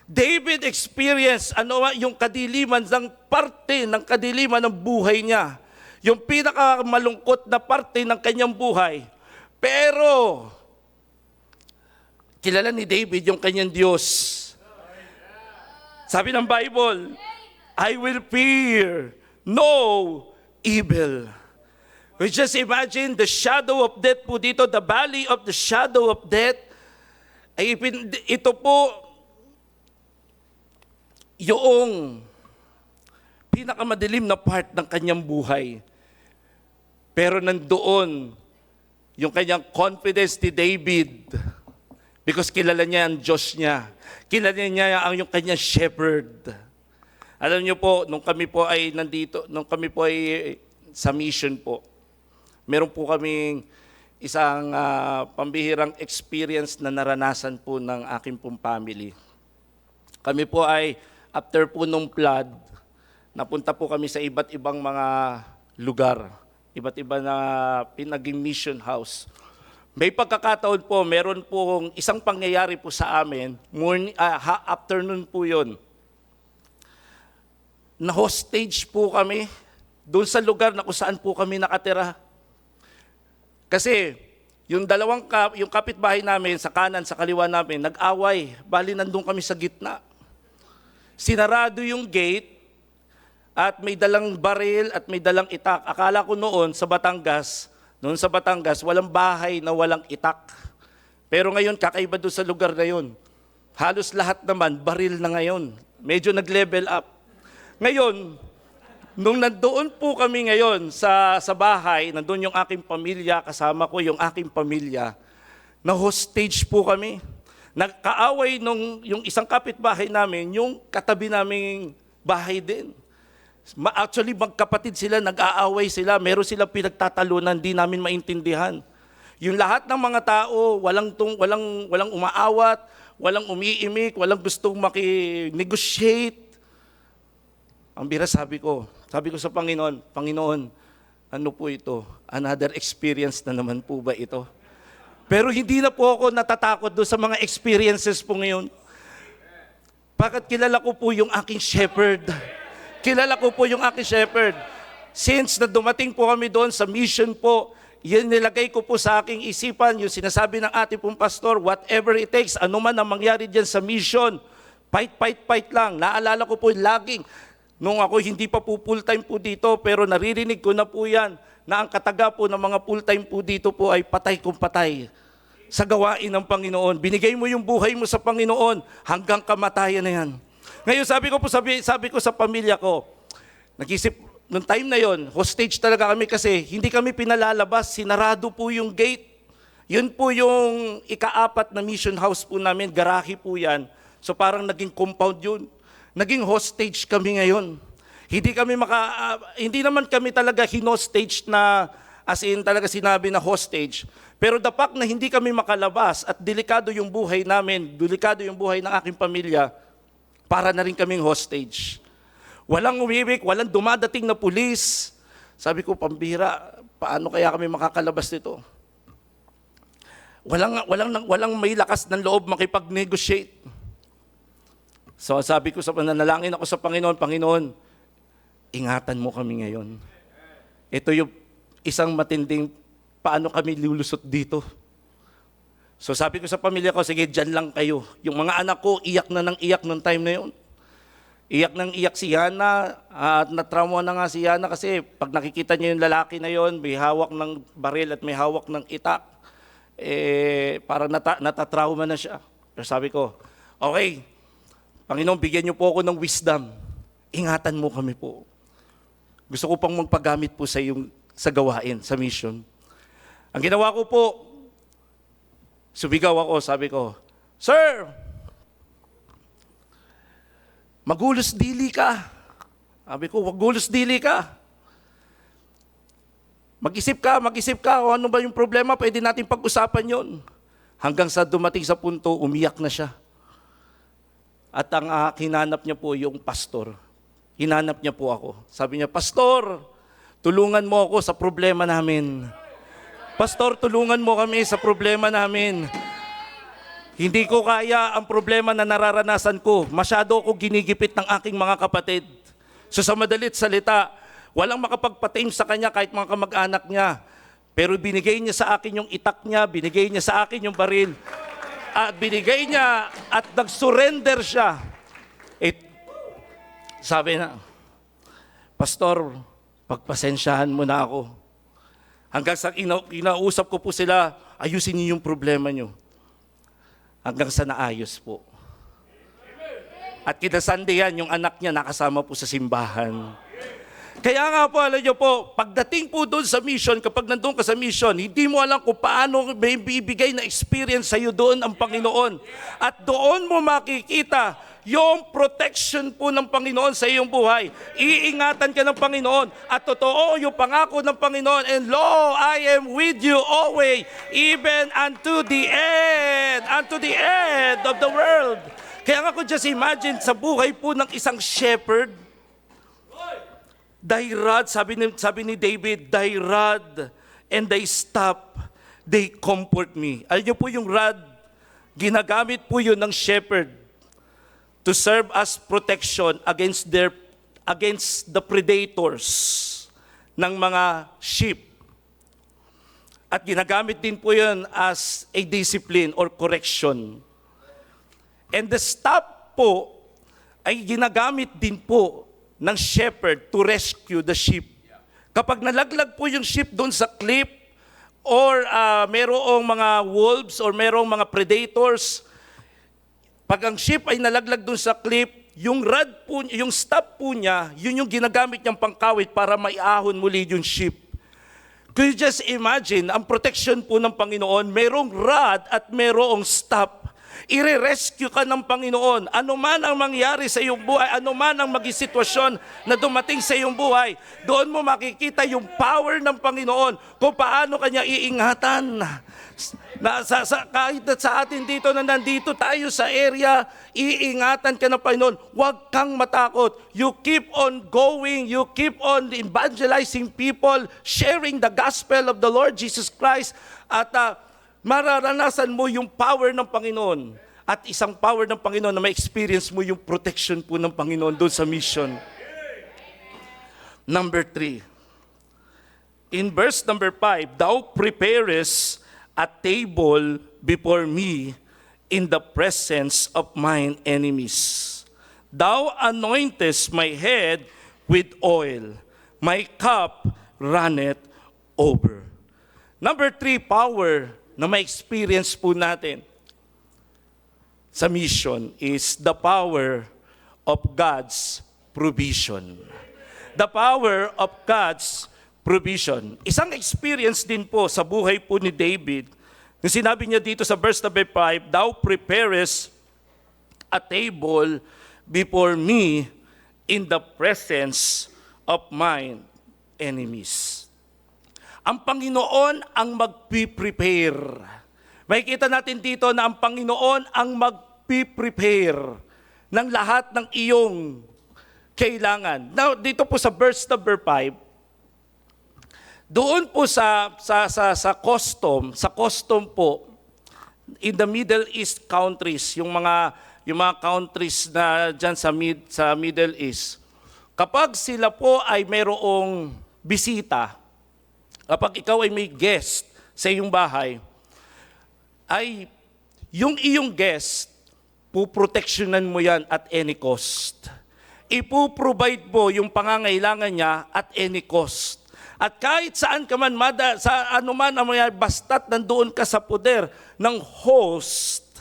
David experienced yung kadiliman ng parte ng kadiliman ng buhay niya. Yung pinakamalungkot na parte ng kanyang buhay. Pero, kilala ni David yung kanyang Diyos. Sabi ng Bible, I will fear no evil. We just imagine the shadow of death po dito, the valley of the shadow of death. Ito po yung pinakamadilim na part ng kanyang buhay. Pero nandoon yung kanyang confidence ni David because kilala niya ang Diyos niya. Kilala niya ang yung kanyang shepherd. Alam niyo po, nung kami po ay sa mission po, meron po kaming isang pambihirang experience na naranasan po ng aking pong family. Kami po ay, after po nung flood, napunta po kami sa iba't ibang mga lugar, iba't iba na pinaging mission house. May pagkakataon po, meron pong isang pangyayari po sa amin, afternoon po yun. Na-hostage po kami doon sa lugar na kung saan po kami nakatira. Kasi yung yung kapitbahay namin sa kanan, sa kaliwa namin, nag-away. Bali, nandun kami sa gitna. Sinarado yung gate at may dalang baril at may dalang itak. Akala ko noon sa Batangas, walang bahay na walang itak. Pero ngayon, kakaiba doon sa lugar na yun. Halos lahat naman, baril na ngayon. Medyo nag-level up. Ngayon, nung nandoon po kami ngayon sa bahay, nandoon yung aking pamilya, kasama ko yung aking pamilya, na-hostage po kami. Nagkaaway yung isang kapitbahay namin, yung katabi naming bahay din. Actually, magkapatid sila, nag-aaway sila, meron silang pinagtatalunan, di namin maintindihan. Yung lahat ng mga tao, walang umaawat, walang umiimik, walang gustong maki-negotiate. Ang bira sabi ko sa Panginoon, Panginoon, ano po ito? Another experience na naman po ba ito? Pero hindi na po ako natatakot doon sa mga experiences po ngayon. Bakit kilala ko po yung aking shepherd? Kilala ko po yung aking shepherd. Since na dumating po kami doon sa mission po, yun nilagay ko po sa aking isipan, yung sinasabi ng ating pong pastor, whatever it takes, ano man ang mangyari dyan sa mission, fight lang. Naalala ko po laging, nung ako hindi pa po full-time po dito, pero naririnig ko na po yan, na ang kataga po ng mga full-time po dito po ay patay kung patay sa gawain ng Panginoon. Binigay mo yung buhay mo sa Panginoon hanggang kamatayan na yan. Ngayon sabi ko sa pamilya ko, nag-isip, nung time na yon, hostage talaga kami kasi hindi kami pinalalabas, sinarado po yung gate. Yun po yung ika-4 na mission house po namin, garahe po yan. So parang naging compound yun. Naging hostage kami ngayon. Hindi naman kami talaga hinostage na as in talaga sinabi na hostage. Pero the fact na hindi kami makalabas at delikado yung buhay namin, delikado yung buhay ng aking pamilya, para na rin kaming hostage. Walang umiwik, walang dumadating na pulis. Sabi ko, pambira, paano kaya kami makakalabas nito? Walang may lakas ng loob makipag-negotiate. So sabi ko, nanalangin ako sa Panginoon, Panginoon, ingatan mo kami ngayon. Ito yung isang matinding paano kami lulusot dito. So sabi ko sa pamilya ko, sige, dyan lang kayo. Yung mga anak ko, iyak na ng iyak noong time na yun. Iyak nang iyak si Yana, at natrauma na nga si Yana kasi pag nakikita niya yung lalaki na yun, may hawak ng baril at may hawak ng itak, parang natatrauma na siya. Pero sabi ko, okay, Panginoon, bigyan niyo po ako ng wisdom. Ingatan mo kami po. Gusto ko pang magpagamit po sa gawain, sa mission. Ang ginawa ko po, sumigaw ako, sabi ko, Sir, magulos dili ka. Sabi ko, magulos dili ka. Mag-isip ka, kung ano ba yung problema, pwede natin pag-usapan yon. Hanggang sa dumating sa punto, umiyak na siya. At ang hinanap niya po yung pastor. Hinanap niya po ako. Sabi niya, Pastor, tulungan mo ako sa problema namin. Pastor, tulungan mo kami sa problema namin. Hindi ko kaya ang problema na nararanasan ko. Masyado ako ginigipit ng aking mga kapatid. So sa madalit salita, walang makapagpatim sa kanya kahit mga kamag-anak niya. Pero binigay niya sa akin yung itak niya, binigay niya sa akin yung baril. At binigay niya at nag-surrender siya. Sabi na, Pastor, pagpasensyahan mo na ako. Hanggang sa kinausap ko po sila, ayusin niyo yung problema niyo. Hanggang sa naayos po. At kinasandihan yung anak niya nakasama po sa simbahan. Kaya nga po, alam niyo po, pagdating po doon sa mission, kapag nandun ka sa mission, hindi mo alam kung paano may bibigay na experience sa iyo doon ang Panginoon. At doon mo makikita yung protection po ng Panginoon sa iyong buhay. Iingatan ka ng Panginoon at totoo yung pangako ng Panginoon. And lo, I am with you always, even unto the end of the world. Kaya nga ko just imagine sa buhay po ng isang shepherd, thy rod, sabi ni David, thy rod and thy staff, they comfort me. Alam niyo po yung rod, ginagamit po yun ng shepherd to serve as protection against the predators ng mga sheep. At ginagamit din po yun as a discipline or correction. And the staff po ay ginagamit din po ng shepherd to rescue the sheep. Kapag nalaglag po yung sheep doon sa cliff or merong mga wolves or merong mga predators, pag ang sheep ay nalaglag doon sa cliff, yung rod po, yung staff po niya, yun yung ginagamit niyang pangkawit para maiahon muli yung sheep. Could you just imagine, ang protection po ng Panginoon, merong rod at merong staff. I-rescue ka ng Panginoon. Ano man ang mangyari sa iyong buhay, ano man ang maging sitwasyon na dumating sa iyong buhay, doon mo makikita yung power ng Panginoon kung paano kanya iingatan. Kahit na sa atin dito na nandito tayo sa area, iingatan ka ng Panginoon. Huwag kang matakot. You keep on going. You keep on evangelizing people, sharing the gospel of the Lord Jesus Christ. At mararanasan mo yung power ng Panginoon. At isang power ng Panginoon na ma-experience mo yung protection po ng Panginoon doon sa mission. Number 3. In verse number 5, Thou preparest a table before me in the presence of mine enemies. Thou anointest my head with oil. My cup runneth over. Number 3, power na ma-experience po natin sa mission is the power of God's provision. The power of God's provision. Isang experience din po sa buhay po ni David, na sinabi niya dito sa verse number 5, Thou preparest a table before me in the presence of mine enemies. Ang Panginoon ang magpi-prepare. Makikita natin dito na ang Panginoon ang magpi-prepare ng lahat ng iyong kailangan. Now, dito po sa verse number 5, doon po sa custom po, in the Middle East countries, yung mga countries na diyan sa Middle East, kapag sila po ay mayroong bisita, kapag ikaw ay may guest sa iyong bahay, ay yung iyong guest, puproteksyonan mo yan at any cost. Ipuprovide mo yung pangangailangan niya at any cost. At kahit saan ka man, sa anuman ang mga basta't nandoon ka sa poder ng host,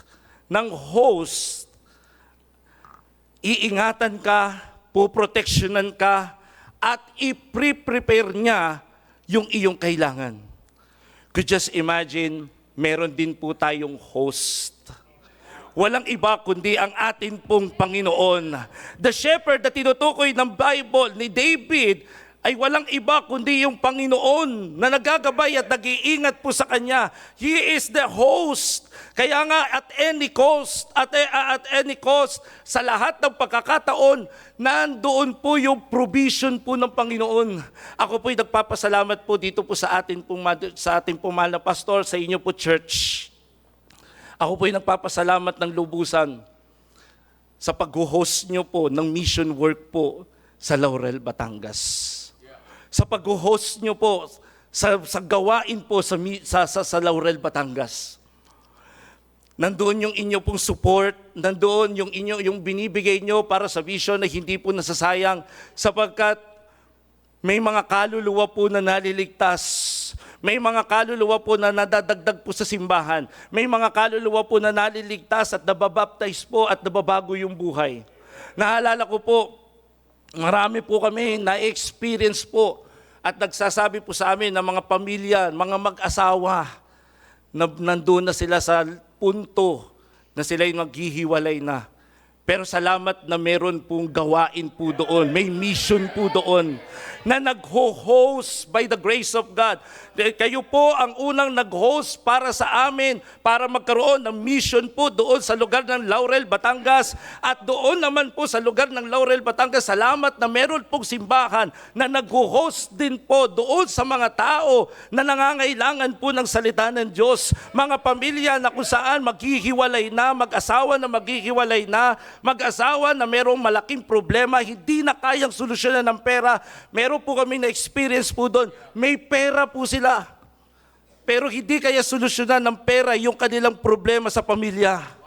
iingatan ka, puproteksyonan ka, at i-prepare niya yung iyong kailangan. Could just imagine, meron din po tayong host. Walang iba kundi ang atin pong Panginoon. The shepherd na tinutukoy ng Bible ni David ay walang iba kundi yung Panginoon na nagagabay at nag-iingat po sa Kanya. He is the host. Kaya nga at any cost, sa lahat ng pagkakataon, nandoon po yung provision po ng Panginoon. Ako po'y nagpapasalamat po dito po sa ating pong mahal na pastor, sa inyo po church. Ako po'y nagpapasalamat ng lubusan sa pag-host nyo po ng mission work po sa Laurel, Batangas. Sa pag-host nyo po, sa gawain po sa Laurel, Batangas. Nandoon yung inyo pong support, nandoon yung binibigay nyo para sa vision na hindi po nasasayang, sapagkat may mga kaluluwa po na naliligtas, may mga kaluluwa po na nadadagdag po sa simbahan, may mga kaluluwa po na naliligtas at nababaptize po at nababago yung buhay. Naalala ko po, marami po kami na-experience po at nagsasabi po sa amin ng mga pamilya, mga mag-asawa na nandun na sila sa punto na sila'y maghihiwalay na. Pero salamat na meron pong gawain po doon. May mission po doon na nag-host by the grace of God. Kayo po ang unang nag-host para sa amin, para magkaroon ng mission po doon sa lugar ng Laurel, Batangas. At doon naman po sa lugar ng Laurel, Batangas, salamat na meron pong simbahan na nag-host din po doon sa mga tao na nangangailangan po ng salita ng Diyos. Mga pamilya na kung saan maghihiwalay na, mag-asawa na maghihiwalay na, mag-asawa na merong malaking problema, hindi na kayang solusyonan ng pera. Meron po kami na-experience po doon. May pera po sila. Pero hindi kaya solusyonan ng pera yung kanilang problema sa pamilya.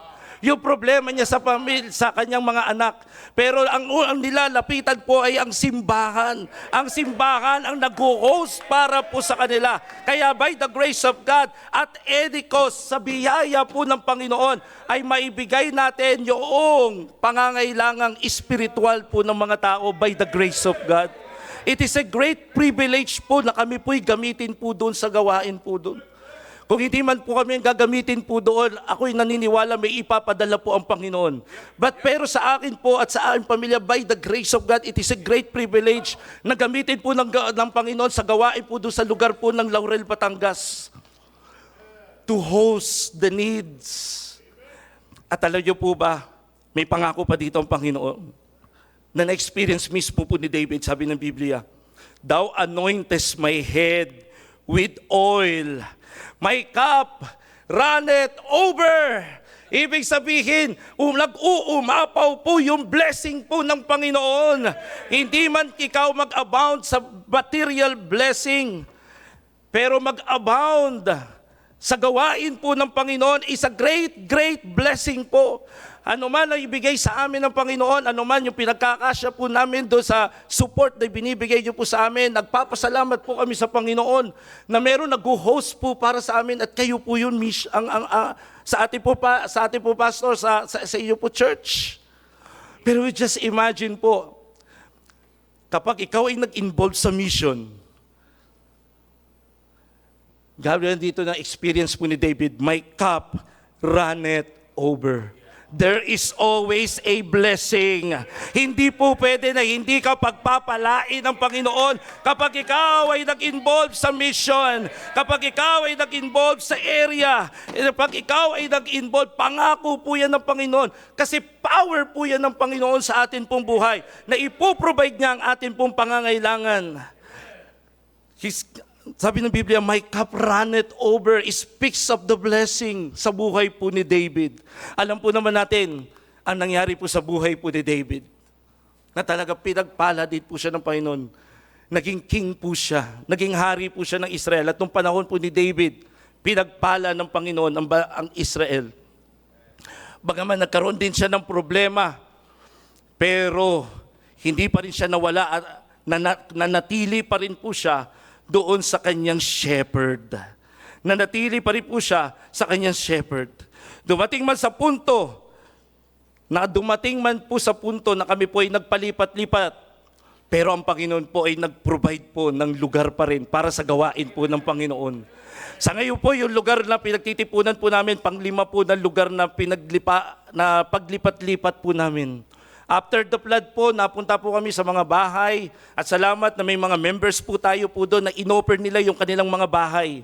Yung problema niya sa pamilya, sa kanyang mga anak. Pero ang nilalapitan po ay ang simbahan. Ang simbahan ang nag-host para po sa kanila. Kaya by the grace of God at any cost, sa biyaya po ng Panginoon, ay maibigay natin yung pangangailangang spiritual po ng mga tao by the grace of God. It is a great privilege po na kami po'y gamitin po doon sa gawain po doon. Kung hindi man po kami gagamitin po doon, ako'y naniniwala may ipapadala po ang Panginoon. Pero sa akin po at sa aking pamilya, by the grace of God, it is a great privilege na gamitin po ng Panginoon sa gawain po doon sa lugar po ng Laurel, Batangas. to host the needs. At alam niyo po ba, may pangako pa dito ang Panginoon na na-experience mismo po ni David, sabi ng Biblia, Thou anointest my head with oil, my cup runneth over. Ibig sabihin, nag-uumapaw po yung blessing po ng Panginoon. Hindi man ikaw mag-abound sa material blessing, pero mag-abound sa gawain po ng Panginoon is a great, great blessing po. Ano man ang ibigay sa amin ng Panginoon, ano man yung pinagkakasya po namin doon sa support na binibigay niyo po sa amin, nagpapasalamat po kami sa Panginoon na meron nag-host po para sa amin at kayo po yun, sa ating po pastor, sa iyo po church. Pero just imagine po, kapag ikaw ay nag-involve sa mission, gawin dito na experience po ni David, my cup runneth over. There is always a blessing. Hindi po pwede na hindi ka pagpapalain ng Panginoon kapag ikaw ay nag-involve sa mission, kapag ikaw ay nag-involve sa area, kapag ikaw ay nag-involve, pangako po yan ng Panginoon. Kasi power po yan ng Panginoon sa atin pong buhay na ipoprovide niya ang atin pong pangangailangan. Sabi ng Biblia, my cup runneth over, speaks of the blessing sa buhay po ni David. Alam po naman natin, ang nangyari po sa buhay po ni David, na talaga pinagpala din po siya ng Panginoon. Naging king po siya, naging hari po siya ng Israel. At nung panahon po ni David, pinagpala ng Panginoon ang Israel. Bagaman nagkaroon din siya ng problema, pero hindi pa rin siya nawala at nanatili pa rin po siya doon sa kanyang shepherd. Nanatili pa rin po siya sa kanyang shepherd. Dumating man po sa punto na kami po ay nagpalipat-lipat, pero ang Panginoon po ay nag-provide po ng lugar pa rin para sa gawain po ng Panginoon. Sa ngayon po, yung lugar na pinagtitipunan po namin, pang-5 po na lugar na paglipat-lipat po namin. After the flood po, napunta po kami sa mga bahay at salamat na may mga members po tayo po doon na inoffer nila yung kanilang mga bahay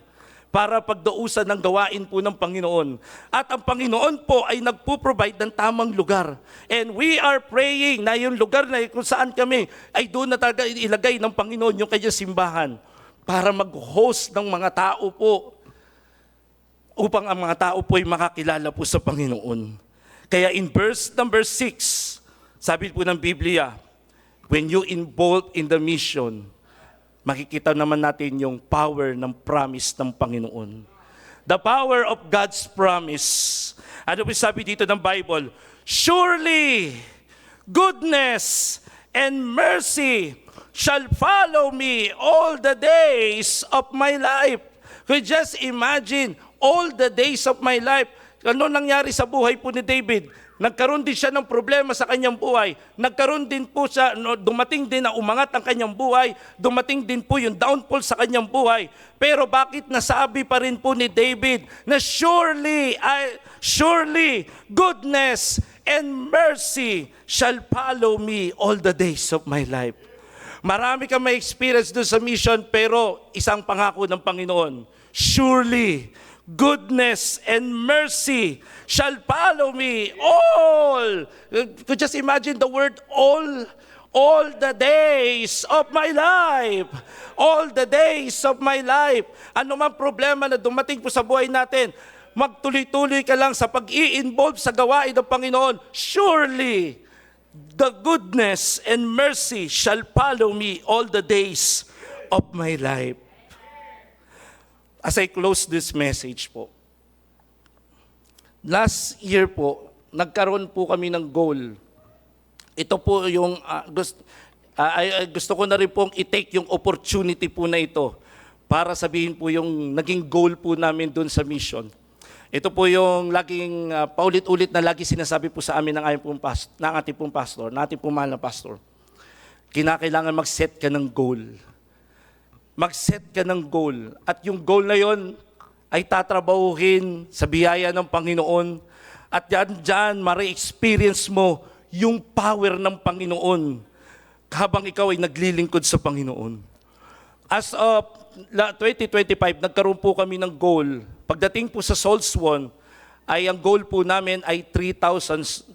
para pagdausan ng gawain po ng Panginoon. At ang Panginoon po ay nagpo-provide ng tamang lugar. And we are praying na yung lugar na kung saan kami ay doon na talaga ilagay ng Panginoon yung kanyang simbahan para mag-host ng mga tao po upang ang mga tao po ay makakilala po sa Panginoon. Kaya in verse number 6, sabi po ng Biblia, when you involve in the mission, makikita naman natin yung power ng promise ng Panginoon. The power of God's promise. Ano po sabi dito ng Bible? Surely, goodness and mercy shall follow me all the days of my life. Could just imagine, all the days of my life. Ano nangyari sa buhay po ni David? Nagkaroon din siya ng problema sa kanyang buhay. Nagkaroon din po siya, dumating din na umangat ang kanyang buhay. Dumating din po yung downfall sa kanyang buhay. Pero bakit nasabi pa rin po ni David na surely goodness and mercy shall follow me all the days of my life. Marami kang may experience doon sa mission, pero isang pangako ng Panginoon, surely goodness and mercy shall follow me all. Could just imagine the word all the days of my life. All the days of my life. Ano man problema na dumating po sa buhay natin, magtuloy-tuloy ka lang sa pag-i-involve sa gawain ng Panginoon. Surely, the goodness and mercy shall follow me all the days of my life. As I close this message po, last year po, nagkaroon po kami ng goal. Ito po yung, gusto ko na rin pong i-take yung opportunity po na ito para sabihin po yung naging goal po namin doon sa mission. Ito po yung laging paulit-ulit na lagi sinasabi po sa amin ng ating pong pastor, ng ating pong mahal na pastor. Kinakailangan mag-set ka ng goal. Mag-set ka ng goal. At yung goal na yon ay tatrabahuhin sa biyaya ng Panginoon. At dyan mare-experience mo yung power ng Panginoon habang ikaw ay naglilingkod sa Panginoon. As of 2025, nagkaroon po kami ng goal. Pagdating po sa souls won, ay ang goal po namin ay 3,000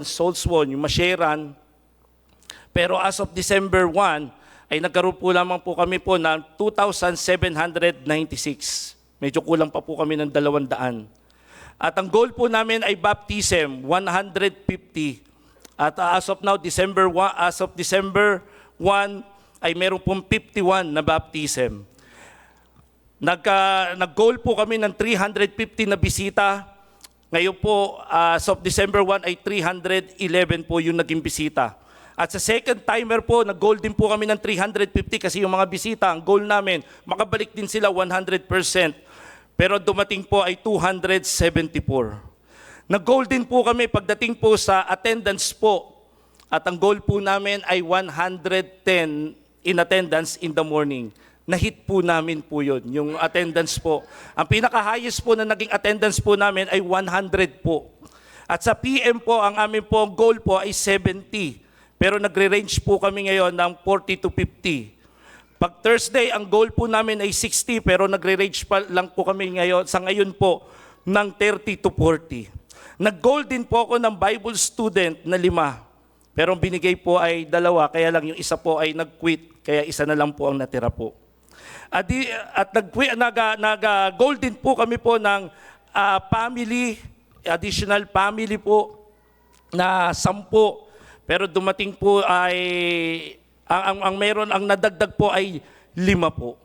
souls won, yung masharean. Pero as of December 1, ay nagkaroon po lamang po kami po ng 2,796. Medyo kulang pa po kami ng 200. At ang goal po namin ay baptism, 150. At as of now, December 1 ay meron pong 51 na baptism. Nag-goal po kami ng 350 na bisita. Ngayon po, as of December 1 ay 311 po yung naging bisita. At sa second timer po, nag-goal din po kami ng 350 kasi yung mga bisita, ang goal namin, makabalik din sila 100%. Pero dumating po ay 274. Nag-goal din po kami pagdating po sa attendance po. At ang goal po namin ay 110 in attendance in the morning. Na-hit po namin po yun, yung attendance po. Ang pinaka-highest po na naging attendance po namin ay 100 po. At sa PM po, ang amin po goal po ay 70. Pero nagre-range po kami ngayon ng 40 to 50. Pag Thursday, ang goal po namin ay 60, pero nagre-range pa lang po kami ngayon, sa ngayon po, ng 30 to 40. Nag-goal din po ako ng Bible student na 5. Pero ang binigay po ay 2, kaya lang yung isa po ay nag-quit, kaya isa na lang po ang natira po. At nag-goal din po kami po ng family, additional family po na 10. Pero dumating po ay, ang meron, ang nadagdag po ay 5 po.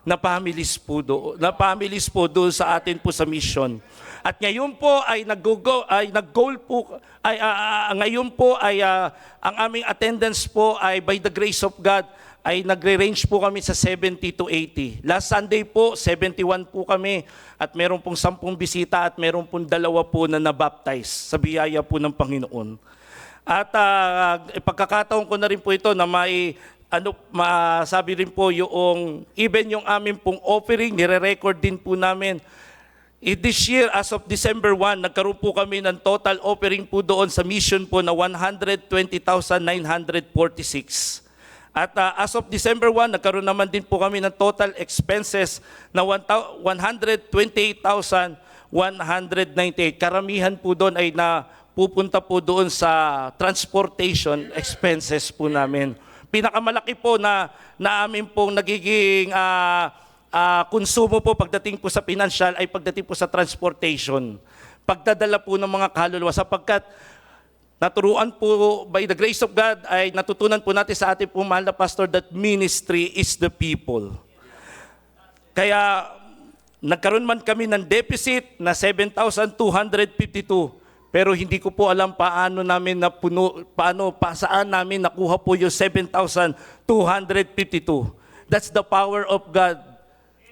Na families po doon sa atin po sa mission. At ngayon po ay nag-goal po, ngayon po ay ang aming attendance po ay by the grace of God ay nagre-range po kami sa 70 to 80. Last Sunday po, 71 po kami at meron pong 10 bisita at meron pong 2 po na nabaptize sa biyaya po ng Panginoon. At ipagkakataon ko na rin po ito na masabi rin po yung even yung aming pong offering, nire-record din po namin. This year, as of December 1, nagkaroon po kami ng total offering po doon sa mission po na 120,946. At as of December 1, nagkaroon naman din po kami ng total expenses na 128,198. Karamihan po doon ay pupunta po doon sa transportation expenses po namin. Pinakamalaki po na amin pong nagiging konsumo po pagdating po sa financial ay pagdating po sa transportation. Pagdadala po ng mga kaluluwa sapagkat naturuan po by the grace of God ay natutunan po natin sa ating pong mahal na pastor that ministry is the people. Kaya nagkaroon man kami ng deficit na 7,252. Pero hindi ko po alam saan namin nakuha po yung 7,252. That's the power of God,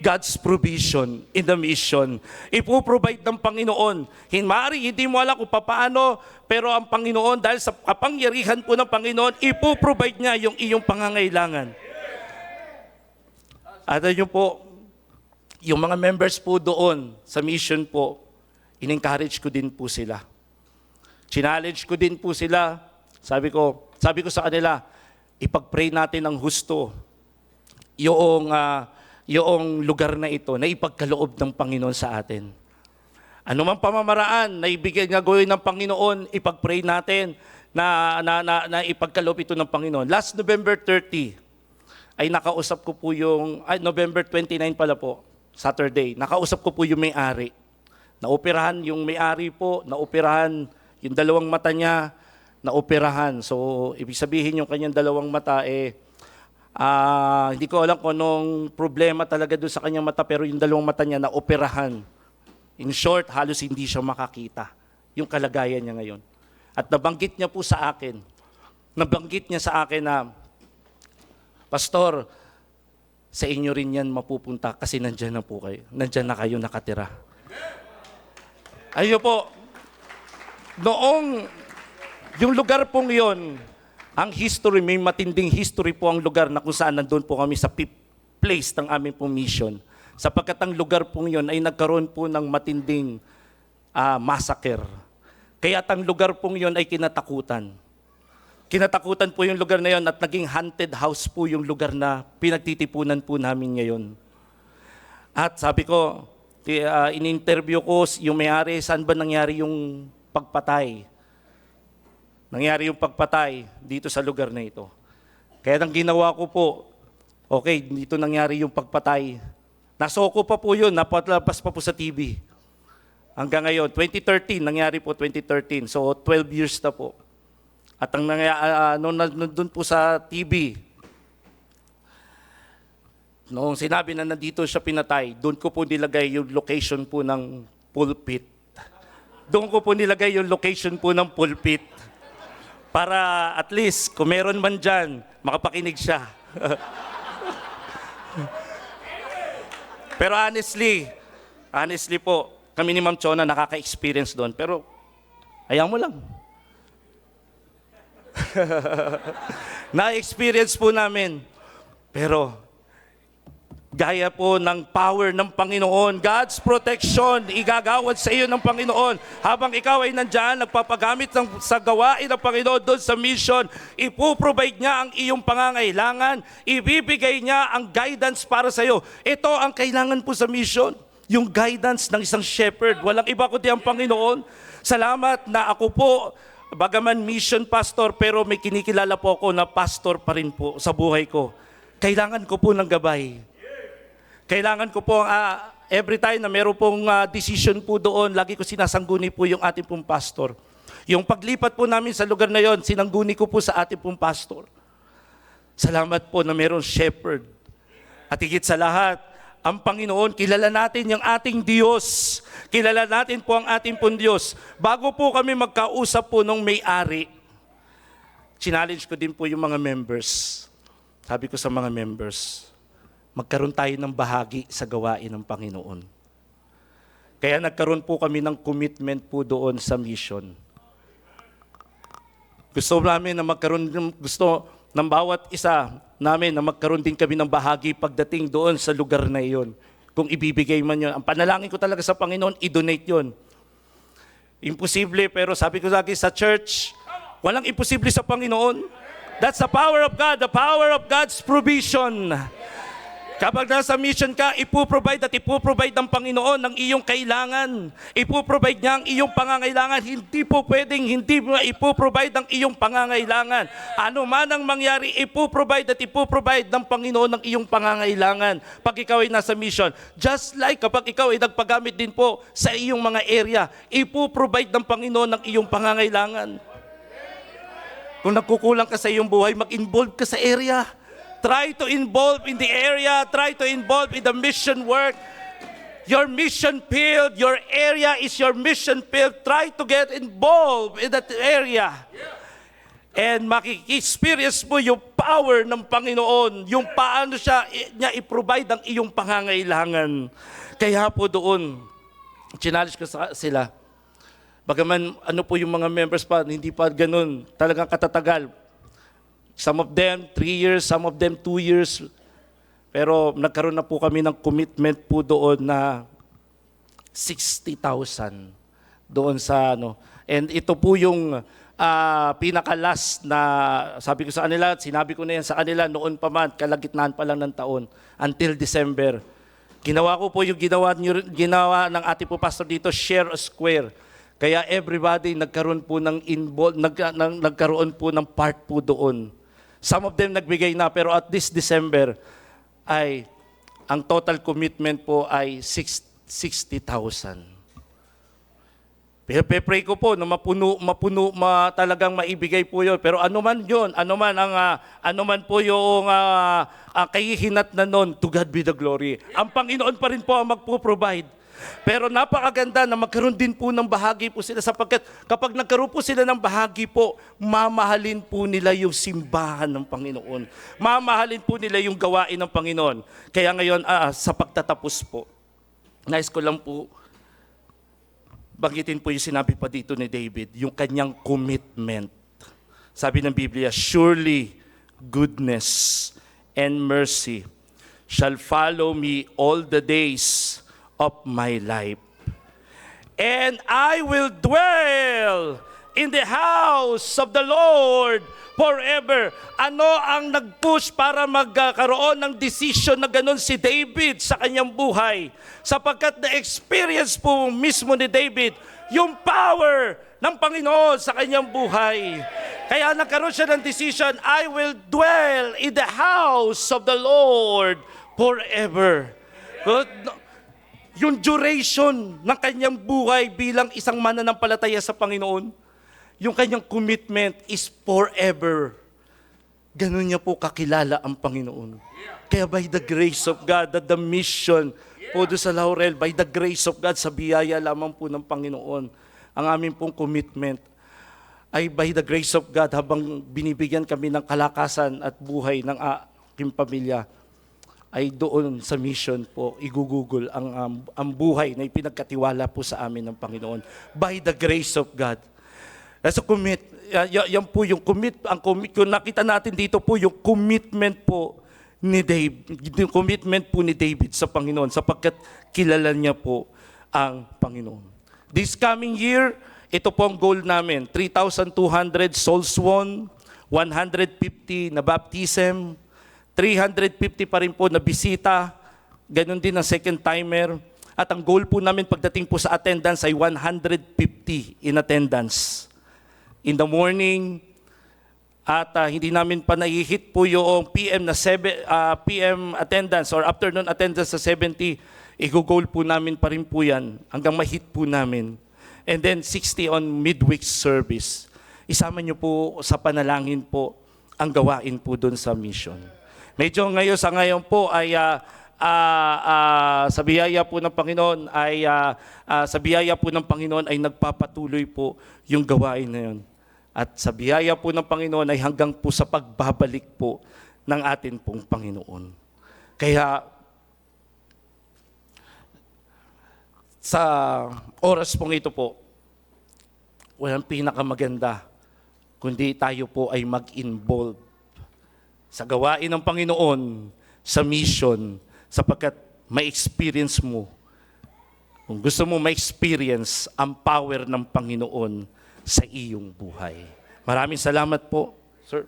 God's provision in the mission. Ipo-provide ng Panginoon. Maaari hindi mo alam kung paano, pero ang Panginoon, dahil sa kapangyarihan po ng Panginoon, ipo-provide niya yung iyong pangangailangan. At yun po, yung mga members po doon sa mission po, in-encourage ko din po sila. Challenge ko din po sila. Sabi ko sa kanila, ipag-pray natin ng husto yung lugar na ito na ipagkaloob ng Panginoon sa atin. Ano mang pamamaraan na ibigay nga gawin ng Panginoon, ipag-pray natin na ipagkaloob ito ng Panginoon. Last November 30 ay nakausap ko po November 29 pala po, Saturday, nakausap ko po yung may-ari. Naoperahan yung may-ari po, naoperahan yung 2 mata niya, naoperahan. So, ibig sabihin yung kanyang 2 mata, hindi ko alam kung anong problema talaga doon sa kanyang mata, pero yung 2 mata niya naoperahan. In short, halos hindi siya makakita. Yung kalagayan niya ngayon. At nabanggit niya sa akin na, Pastor, sa inyo rin yan mapupunta kasi nandyan na kayo nakatira. Ayun po, noong yung lugar pong yon, ang history, may matinding history po ang lugar na kung saan nandun po kami sa place ng aming pong mission. Sapagkat ang lugar pong yon ay nagkaroon po ng matinding massacre. Kaya ang lugar pong yon ay kinatakutan. kinatakutan po yung lugar na yon at naging haunted house po yung lugar na pinagtitipunan po namin ngayon. At sabi ko, in-interview ko yung may-ari, saan ba nangyari yung pagpatay? Nangyari yung pagpatay dito sa lugar na ito. Kaya nang ginawa ko po, okay, dito nangyari yung pagpatay. Nasoko pa po yun, napalabas pa po sa TV. Hanggang ngayon, 2013, nangyari po 2013. So 12 years na po. At ang nandun po sa TV, noong sinabi na nandito siya pinatay, doon ko po nilagay yung location po ng pulpit. Doon ko po nilagay yung location po ng pulpit. Para at least, kung meron man dyan, makapakinig siya. Pero honestly po, kami ni Ma'am Chona nakaka-experience doon. Pero, ayaw mo lang. Na-experience po namin. Pero, gaya po ng power ng Panginoon, God's protection, igagawad sa iyo ng Panginoon. Habang ikaw ay nandyan, nagpapagamit sa gawain ng Panginoon doon sa mission, ipuprovide niya ang iyong pangangailangan, ibibigay niya ang guidance para sa iyo. Ito ang kailangan po sa mission, yung guidance ng isang shepherd. Walang iba kundi ang Panginoon. Salamat na ako po, bagaman mission pastor, pero may kinikilala po ako na pastor pa rin po sa buhay ko. Kailangan ko po ng gabay. Kailangan ko po, every time na meron pong decision po doon, lagi ko sinasangguni po yung ating pong pastor. Yung paglipat po namin sa lugar na yon, sinangguni ko po sa ating pong pastor. Salamat po na meron shepherd. At higit sa lahat, ang Panginoon, kilala natin yung ating Diyos. Kilala natin po ang ating pong Diyos. Bago po kami magkausap po nung may-ari, challenge ko din po yung mga members. Sabi ko sa mga members, magkaroon tayo ng bahagi sa gawain ng Panginoon. Kaya nagkaroon po kami ng commitment po doon sa mission. Gusto namin na gusto ng bawat isa namin na magkaroon din kami ng bahagi pagdating doon sa lugar na iyon. Kung ibibigay man yun. Ang panalangin ko talaga sa Panginoon, i-donate yun. Imposible, pero sabi ko lagi sa church, walang imposible sa Panginoon. That's the power of God, the power of God's provision. Kapag nasa mission ka, ipuprovide ng Panginoon ang iyong kailangan. Ipuprovide niya ang iyong pangangailangan. Hindi po pwedeng hindi mo ipuprovide ang iyong pangangailangan. Ano man ang mangyari, ipuprovide ng Panginoon ang iyong pangangailangan pag ikaw ay nasa mission. Just like kapag ikaw ay nagpagamit din po sa iyong mga area, ipuprovide ng Panginoon ang iyong pangangailangan. Kung nagkukulang ka sa iyong buhay, mag-involve ka sa area. Try to involve in the area. Try to involve in the mission work. Your mission field, your area is your mission field. Try to get involved in that area. And makiki-experience mo yung power ng Panginoon, yung paano niya i-provide ang iyong pangangailangan. Kaya po doon, challenge ko sila. Bagaman ano po yung mga members pa, hindi pa ganun, talagang katatagal. Some of them 3 years, some of them 2 years. Pero nagkaroon na po kami ng commitment po doon na 60,000 doon sa ano. And ito po yung pinaka-last na sabi ko sa kanila, sinabi ko na yan sa kanila noon pa man, kalagitnaan pa lang ng taon, until December. Ginawa ko po yung ginawa ng ating po pastor dito, share a square. Kaya everybody nagkaroon po ng nagkaroon po ng part po doon. Some of them nagbigay na, pero at this December, ay ang total commitment po ay 60,000. Pray ko po na talagang maibigay po yun. Pero ano man yun, ano man po yung kahihinat na nun, to God be the glory. Ang Panginoon pa rin po ang magpo-provide. Pero napakaganda na magkaroon din po ng bahagi po sila sapagkat kapag nagkaroon po sila ng bahagi po, mamahalin po nila yung simbahan ng Panginoon. Mamahalin po nila yung gawain ng Panginoon. Kaya ngayon, sa pagtatapos po, nais ko lang po, banggitin po yung sinabi pa dito ni David, yung kanyang commitment. Sabi ng Biblia, surely goodness and mercy shall follow me all the days of my life. And I will dwell in the house of the Lord forever. Ano ang nag-push para magkaroon ng decision na ganun si David sa kanyang buhay? Sapagkat na-experience po mismo ni David yung power ng Panginoon sa kanyang buhay. Kaya nagkaroon siya ng decision, I will dwell in the house of the Lord forever. Yung duration ng kanyang buhay bilang isang mananampalataya sa Panginoon, yung kanyang commitment is forever. Ganun niya po kakilala ang Panginoon. Kaya by the grace of God, the mission po doon sa Laurel, by the grace of God, sa biyaya lamang po ng Panginoon, ang aming pong commitment ay by the grace of God, habang binibigyan kami ng kalakasan at buhay ng aking pamilya, ay doon sa mission po, igugugol ang buhay na ipinagkatiwala po sa amin ng Panginoon. By the grace of God. So yan po yung kung nakita natin dito po yung commitment po ni David, yung commitment po ni David sa Panginoon, sapagkat kilala niya po ang Panginoon. This coming year, ito po ang goal namin, 3,200 souls won, 150 na baptism, 350 pa rin po na bisita, ganun din ang second timer. At ang goal po namin pagdating po sa attendance ay 150 in attendance. In the morning, at hindi namin pa nai-hit po yung PM PM attendance or afternoon attendance sa 70, i-goal po namin pa rin po yan hanggang ma-hit po namin. And then 60 on midweek service. Isama niyo po sa panalangin po ang gawain po doon sa mission. Medyo sa ngayon po ay sa biyaya po ng Panginoon ay nagpapatuloy po yung gawain na yun. At sa biyaya po ng Panginoon ay hanggang po sa pagbabalik po ng atin pong Panginoon. Kaya sa oras pong ito po, walang pinakamaganda kundi tayo po ay mag-involve sa gawain ng Panginoon, sa mission, sapagkat ma-experience mo, kung gusto mo ma-experience ang power ng Panginoon sa iyong buhay. Maraming salamat po, sir.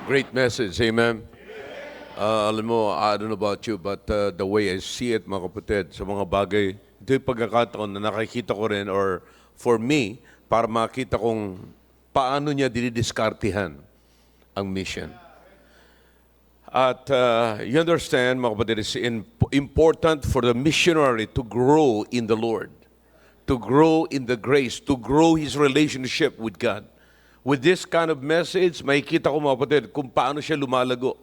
Great message, amen. Alam mo, I don't know about you, but the way I see it, mga kapatid, sa mga bagay, ito yung pagkakataon na nakikita ko rin, or for me, para makita kong paano niya dinidiskartihan ang mission. At you understand, mga kapatid, it's important for the missionary to grow in the Lord, to grow in the grace, to grow his relationship with God. With this kind of message, makikita ko, mga kapatid, kung paano siya lumalago.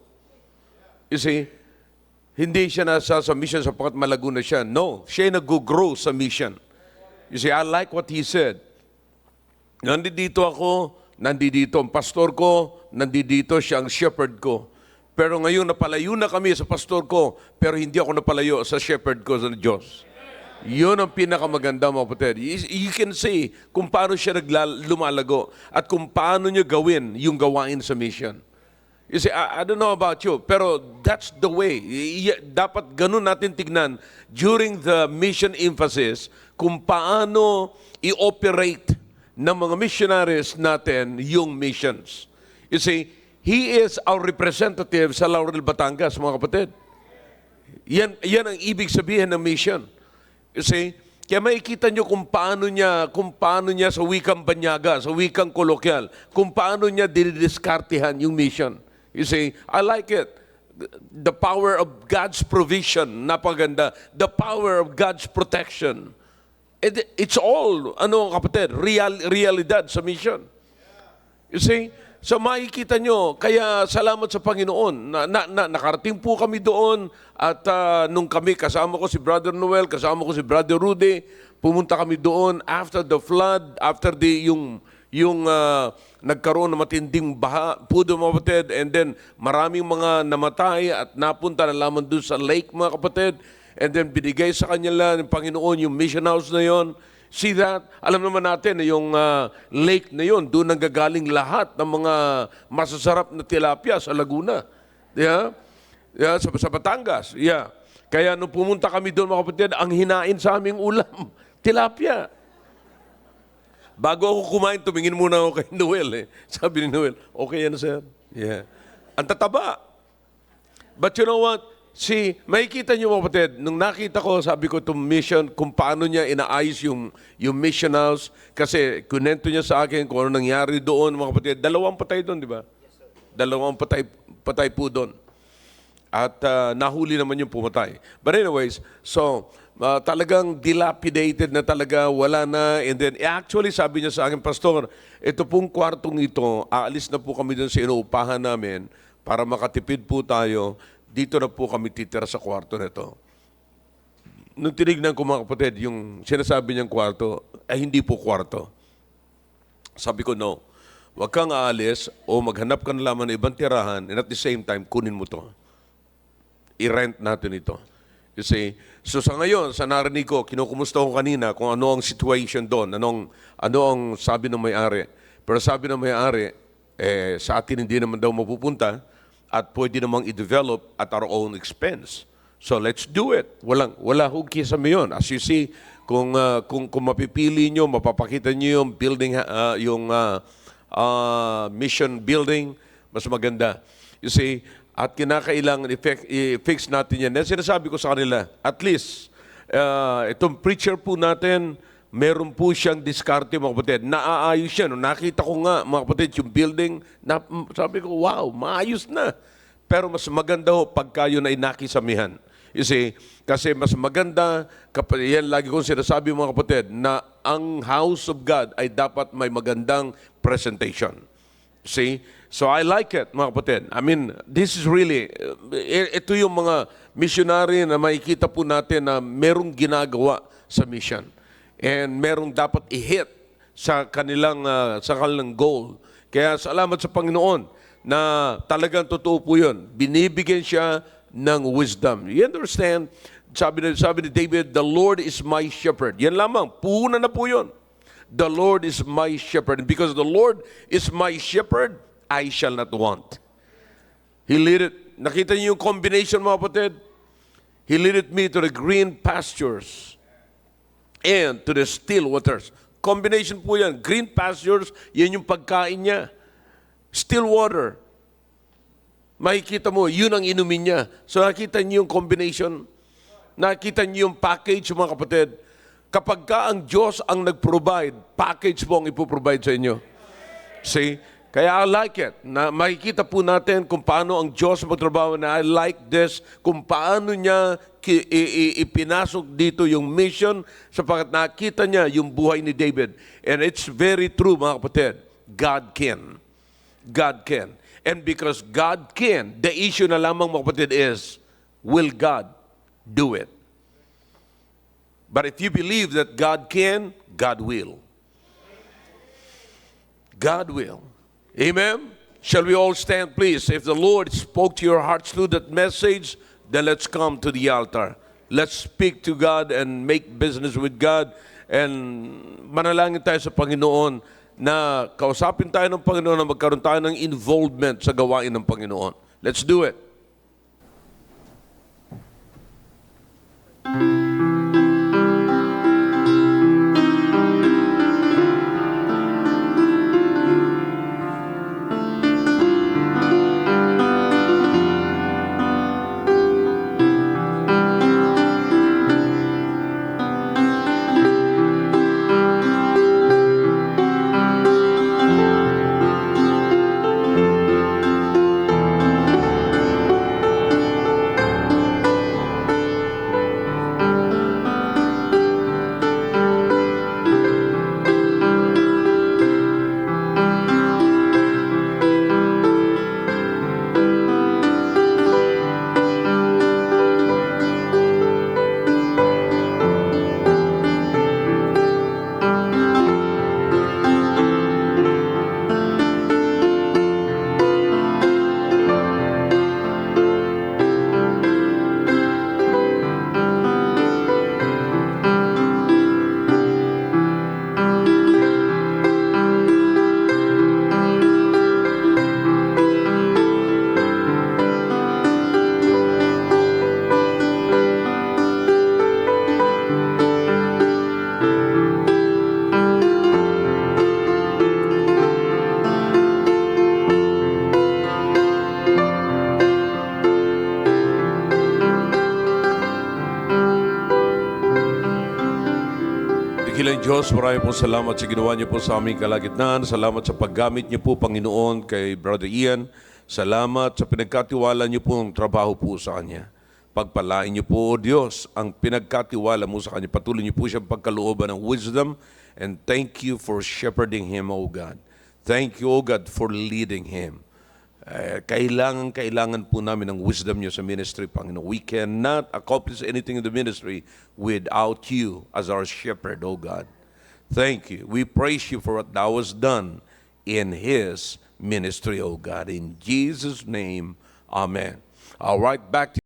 You see, hindi siya nasa sa mission sapagkat malago na siya. No, siya ay nag-grow sa mission. You see, I like what he said. Nandito ako, nandito ang pastor ko, nandito siya ang shepherd ko. Pero ngayon napalayo na kami sa pastor ko, pero hindi ako napalayo sa shepherd ko sa Diyos. Yun ang pinakamaganda, mga kapatid. You can see kung paano siya lumalago at kung paano niya gawin yung gawain sa mission. You see, I don't know about you, pero that's the way. Dapat ganun natin tignan during the mission emphasis kung paano i-operate ng mga missionaries natin yung missions. You see, he is our representative sa Laurel, Batangas, mga kapatid. Yan ang ibig sabihin ng mission. You see, kaya makikita nyo kung paano niya sa wikang banyaga, sa wikang kolokyal, kung paano niya dinidiskartihan yung mission. You see, I like it. The power of God's provision, napaganda. The power of God's protection. It's all, kapatid, realidad sa mission. You see, so makikita nyo, kaya salamat sa Panginoon. Nakarating po kami doon at nung kami, kasama ko si Brother Noel, kasama ko si Brother Rudy, pumunta kami doon after the flood, after yung nagkaroon ng matinding baha, pudo mga kapatid, and then maraming mga namatay at napunta na lamang doon sa lake, mga kapatid, and then binigay sa kanila ng Panginoon yung mission house na yon. See that? Alam naman natin na yung lake na yon, doon nanggagaling lahat ng mga masasarap na tilapia sa Laguna. Yeah? Yeah, sa Batangas. Yeah. Kaya nung pumunta kami doon, mga kapatid, ang hinain sa aming ulam, tilapia. Bago ako kumain, tumingin muna ako kay Noel. Sabi ni Noel, okay yan, sir. Yeah. Ang tataba. But you know what? Makikita niyo, mga kapatid, nung nakita ko, sabi ko itong mission, kung paano niya inaayos yung mission house, kasi kunento niya sa akin kung ano nangyari doon, mga kapatid. 2 patay doon, di ba? Yes, sir. 2 patay po doon. At nahuli naman yung pumatay. But anyways, so talagang dilapidated na talaga, wala na. And then actually sabi niya sa akin, Pastor, ito pong kwartong ito, aalis na po kami doon sa inuupahan namin para makatipid po tayo. Dito na po kami titira sa kwarto na ito. Nung tinignan ko, mga kapatid, yung sinasabi niyang kwarto, ay hindi po kwarto. Sabi ko, no. Huwag kang aalis o maghanap ka na lamang ng ibang tirahan and at the same time, kunin mo to. I-rent natin ito. You see? So sa ngayon, sa narinig ko, kinukumusta ko kanina kung ano ang situation doon, ano ang sabi ng may-ari. Pero sabi ng may-ari, sa atin hindi naman daw mapupunta at pwede namang i-develop at our own expense. So let's do it. Wala hong kisame yun. As you see, kung mapipili nyo, mapapakita nyo yung building, mission building, mas maganda. You see, at kinakailangan i-fix natin yan. Sinasabi ko sa kanila, at least, itong preacher po natin, meron po siyang diskarte, mga kapatid. Naaayos siya. No? Nakita ko nga, mga kapatid, yung building, sabi ko, wow, maayos na. Pero mas maganda ho pagka yun ay nakisamihan. You see, kasi mas maganda, yan lagi kong sinasabi, mga kapatid, na ang house of God ay dapat may magandang presentation. See? So I like it, mga kapatid. I mean, this is really, ito yung mga missionary na makikita po natin na merong ginagawa sa mission. And merong dapat i-hit sa kanilang goal. Kaya salamat sa Panginoon na talagang totoo po yun. Binibigyan siya ng wisdom. You understand? Sabi ni David, the Lord is my shepherd. Yan lamang, puhunan na po yun. The Lord is my shepherd. And because the Lord is my shepherd, I shall not want. He leadeth, nakita niyo yung combination, mga kapatid? He leadeth me to the green pastures and to the still waters. Combination po yan. Green pastures, yan yung pagkain niya. Still water. Makikita mo, yun ang inumin niya. So nakita niyo yung combination. Nakita niyo yung package, mga kapatid. Kapag ka ang Diyos ang nag-provide, package po ang ipoprovide sa inyo. See? Kaya I like it. Na makikita po natin kung paano ang Diyos magtrabaho na I like this, kung paano niya ipinasok dito yung mission sapagkat nakita niya yung buhay ni David. And it's very true, mga kapatid. God can. God can. And because God can, the issue na lamang, mga kapatid, is, will God do it? But if you believe that God can, God will. God will. Amen? Shall we all stand, please? If the Lord spoke to your hearts through that message, then let's come to the altar. Let's speak to God and make business with God. And manalangin tayo sa Panginoon na kausapin tayo ng Panginoon na magkaroon tayo ng involvement sa gawain ng Panginoon. Let's do it. Diyos, marami pong salamat sa ginawa niyo po sa aming kalagitnaan. Salamat sa paggamit niyo po, Panginoon, kay Brother Ian. Salamat sa pinagkatiwala niyo po ng trabaho po sa kanya. Pagpalain niyo po, O Diyos, ang pinagkatiwala mo sa kanya. Patuloy niyo po siyang pagkalooban ng wisdom. And thank you for shepherding him, O God. Thank you, O God, for leading him. Kailangan po namin ng wisdom niyo sa ministry, Panginoon. We cannot accomplish anything in the ministry without you as our shepherd, O God. Thank you. We praise you for what thou hast done in his ministry, O God. In Jesus' name, amen. All right, back to